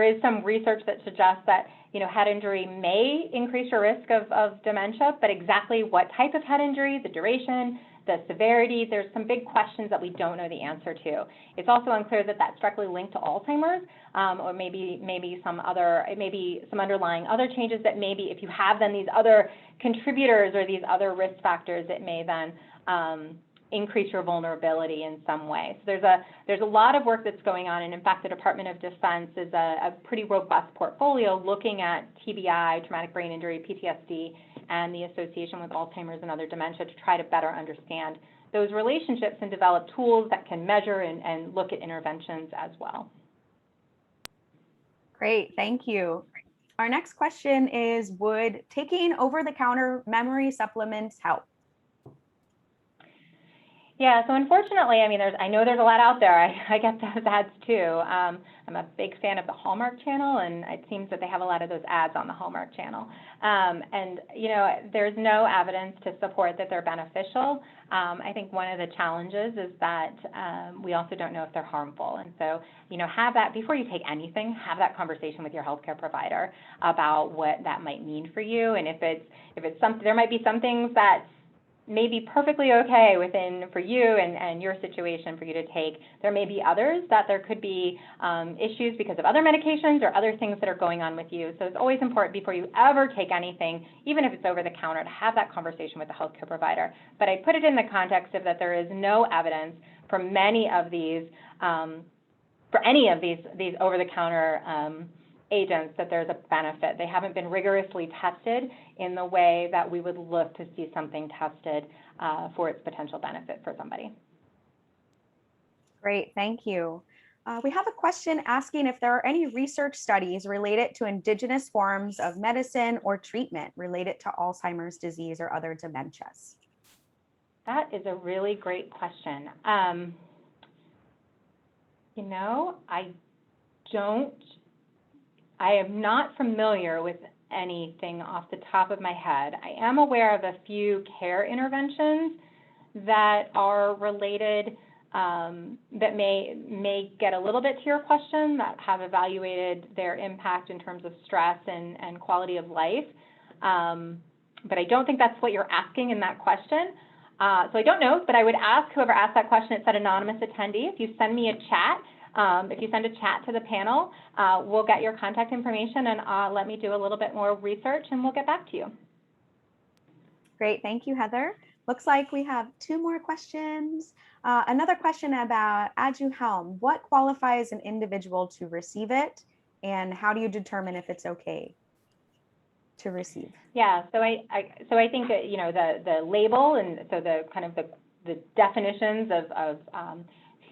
is some research that suggests that head injury may increase your risk of dementia, but exactly what type of head injury, the duration, the severity, there's some big questions that we don't know the answer to. It's also unclear that that's directly linked to Alzheimer's, or maybe some underlying other changes that maybe if you have then these other contributors or these other risk factors, it may then increase your vulnerability in some way. So there's a lot of work that's going on, and in fact, the Department of Defense is a pretty robust portfolio looking at TBI, traumatic brain injury, PTSD, and the association with Alzheimer's and other dementia to try to better understand those relationships and develop tools that can measure and look at interventions as well. Great, thank you. Our next question is, would taking over-the-counter memory supplements help? Yeah, so unfortunately, I know there's a lot out there. I get those ads too. I'm a big fan of the Hallmark Channel, and it seems that they have a lot of those ads on the Hallmark Channel. And there's no evidence to support that they're beneficial. I think one of the challenges is that we also don't know if they're harmful. And so, have that, before you take anything, have that conversation with your healthcare provider about what that might mean for you. And if it's something, there might be some things that may be perfectly okay for you and your situation for you to take. There may be others that there could be issues because of other medications or other things that are going on with you. So it's always important before you ever take anything, even if it's over the counter, to have that conversation with the healthcare provider. But I put it in the context of that there is no evidence for many of these, for any of these over-the-counter agents that there's a benefit. They haven't been rigorously tested in the way that we would look to see something tested for its potential benefit for somebody. Great, thank you. We have a question asking if there are any research studies related to indigenous forms of medicine or treatment related to Alzheimer's disease or other dementias. That is a really great question. I am not familiar with anything off the top of my head. I am aware of a few care interventions that are related, that may get a little bit to your question, that have evaluated their impact in terms of stress and quality of life. But I don't think that's what you're asking in that question. So I don't know, but I would ask whoever asked that question, it said anonymous attendee, if you send me a chat, if you send a chat to the panel, we'll get your contact information and let me do a little bit more research and we'll get back to you. Great, thank you, Heather. Looks like we have 2 more questions. Another question about Aduhelm. What qualifies an individual to receive it, and how do you determine if it's okay to receive? Yeah, so I think that, you know, the label and so the kind of the definitions of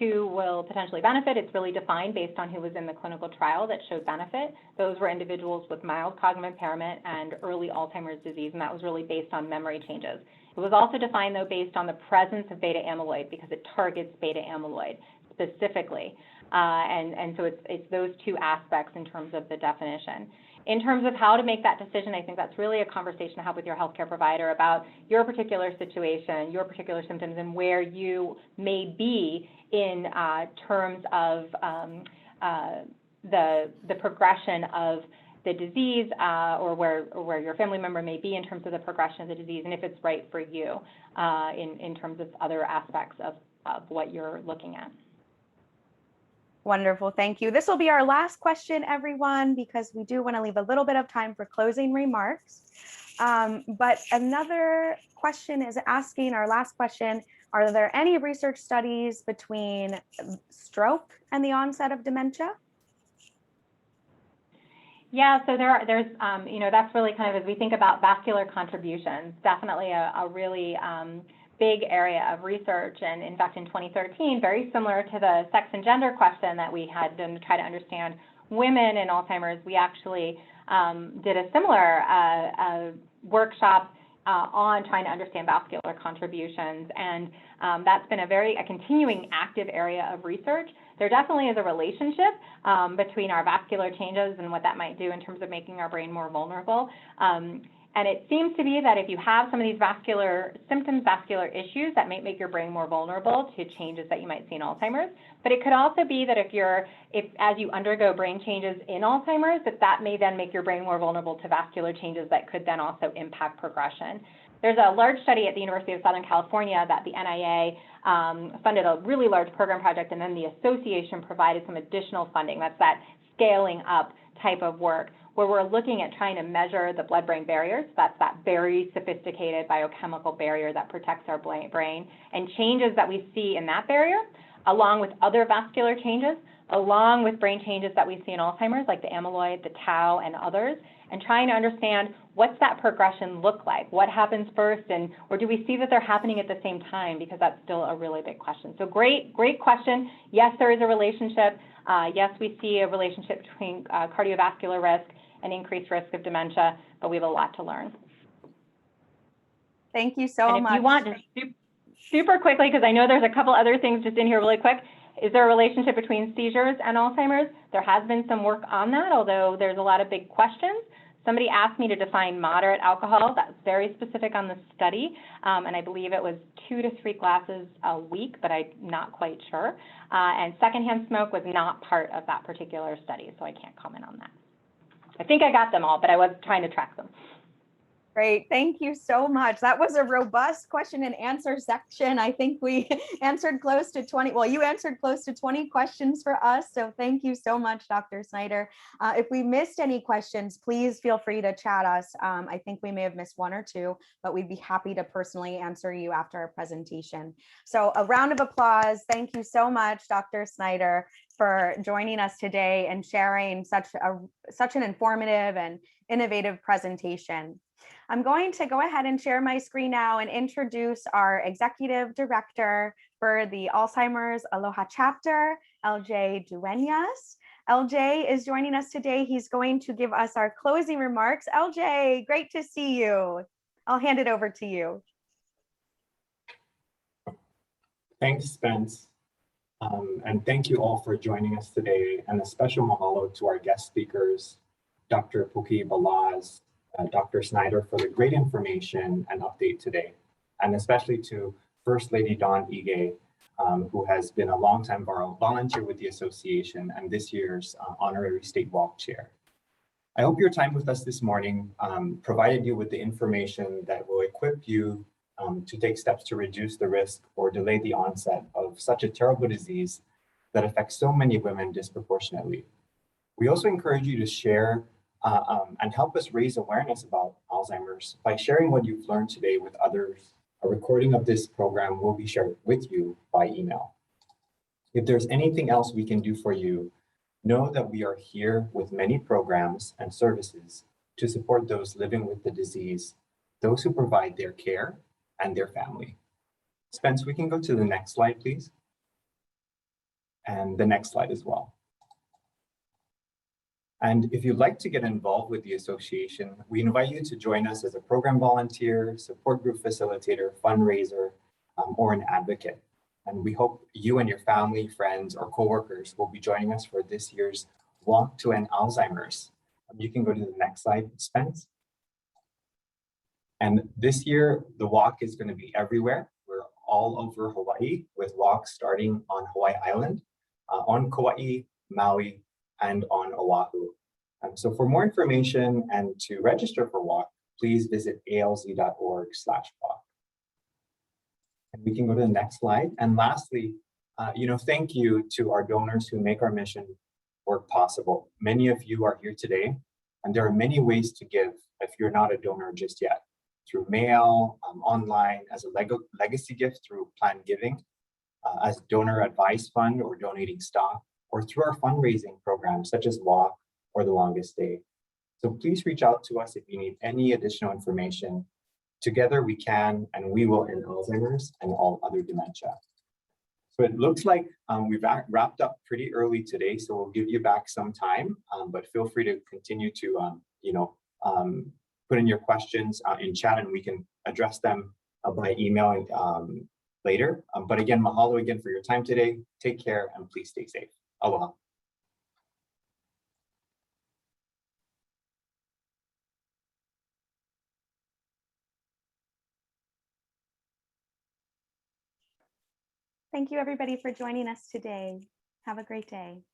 who will potentially benefit, it's really defined based on who was in the clinical trial that showed benefit. Those were individuals with mild cognitive impairment and early Alzheimer's disease, and that was really based on memory changes. It was also defined, though, based on the presence of beta amyloid because it targets beta amyloid specifically. And so it's those 2 aspects in terms of the definition. In terms of how to make that decision, I think that's really a conversation to have with your healthcare provider about your particular situation, your particular symptoms, and where you may be in terms of the progression of the disease or where your family member may be in terms of the progression of the disease, and if it's right for you in terms of other aspects of what you're looking at. Wonderful, thank you. This will be our last question, everyone, because we do want to leave a little bit of time for closing remarks. But another question is asking, our last question, are there any research studies between stroke and the onset of dementia? Yeah, so there's, you know, that's really kind of, as we think about vascular contributions, definitely a really big area of research. And in fact, in 2013, very similar to the sex and gender question that we had done to try to understand women in Alzheimer's, we actually did a similar workshop on trying to understand vascular contributions. And that's been a continuing active area of research. There definitely is a relationship between our vascular changes and what that might do in terms of making our brain more vulnerable. And it seems to be that if you have some of these vascular symptoms, vascular issues, that might make your brain more vulnerable to changes that you might see in Alzheimer's. But it could also be that if as you undergo brain changes in Alzheimer's, that may then make your brain more vulnerable to vascular changes that could then also impact progression. There's a large study at the University of Southern California that the NIA funded a really large program project, and then the association provided some additional funding. That's that scaling up type of work, where we're looking at trying to measure the blood-brain barriers. That's that very sophisticated biochemical barrier that protects our brain, and changes that we see in that barrier, along with other vascular changes, along with brain changes that we see in Alzheimer's, like the amyloid, the tau, and others, and trying to understand what's that progression look like? What happens first, or do we see that they're happening at the same time? Because that's still a really big question. So great question. Yes, there is a relationship. Yes, we see a relationship between cardiovascular risk and increased risk of dementia, but we have a lot to learn. Thank you so much. And if you want to super quickly, because I know there's a couple other things just in here really quick, is there a relationship between seizures and Alzheimer's? There has been some work on that, although there's a lot of big questions. Somebody asked me to define moderate alcohol. That's very specific on the study, and I believe it was 2 to 3 glasses a week, but I'm not quite sure. And secondhand smoke was not part of that particular study, so I can't comment on that. I think I got them all, but I was trying to track them. Great, thank you so much. That was a robust question and answer section. I think we answered close to 20, well, you answered close to 20 questions for us. So thank you so much, Dr. Snyder. If we missed any questions, please feel free to chat us. I think we may have missed 1 or 2, but we'd be happy to personally answer you after our presentation. So a round of applause. Thank you so much, Dr. Snyder, for joining us today and sharing such an informative and innovative presentation. I'm going to go ahead and share my screen now and introduce our Executive Director for the Alzheimer's Aloha Chapter, LJ Duenas. LJ is joining us today. He's going to give us our closing remarks. LJ, great to see you. I'll hand it over to you. Thanks, Spence. And thank you all for joining us today, and a special mahalo to our guest speakers, Dr. Pokii Balaz, Dr. Snyder, for the great information and update today, and especially to First Lady Amano-Ige, who has been a longtime volunteer with the association and this year's honorary state walk chair. I hope your time with us this morning provided you with the information that will equip you to take steps to reduce the risk or delay the onset of such a terrible disease that affects so many women disproportionately. We also encourage you to share and help us raise awareness about Alzheimer's by sharing what you've learned today with others. A recording of this program will be shared with you by email. If there's anything else we can do for you, know that we are here with many programs and services to support those living with the disease, those who provide their care, and their family. Spence, we can go to the next slide, please. And the next slide as well. And if you'd like to get involved with the association, we invite you to join us as a program volunteer, support group facilitator, fundraiser, or an advocate. And we hope you and your family, friends, or coworkers will be joining us for this year's Walk to End Alzheimer's. You can go to the next slide, Spence. And this year, the walk is going to be everywhere. We're all over Hawaii with walks starting on Hawaii Island, on Kauai, Maui, and on Oahu. So for more information and to register for walk, please visit alz.org/walk. And we can go to the next slide. And lastly, thank you to our donors who make our mission work possible. Many of you are here today, and there are many ways to give if you're not a donor just yet. Through mail, online, as a legacy gift through planned giving, as donor advice fund or donating stock, or through our fundraising programs such as Walk or The Longest Day. So please reach out to us if you need any additional information. Together we can and we will end Alzheimer's and all other dementia. So it looks like we've wrapped up pretty early today, so we'll give you back some time, but feel free to continue to put in your questions in chat and we can address them by email later. But again, mahalo again for your time today. Take care and please stay safe. Aloha. Thank you, everybody, for joining us today. Have a great day.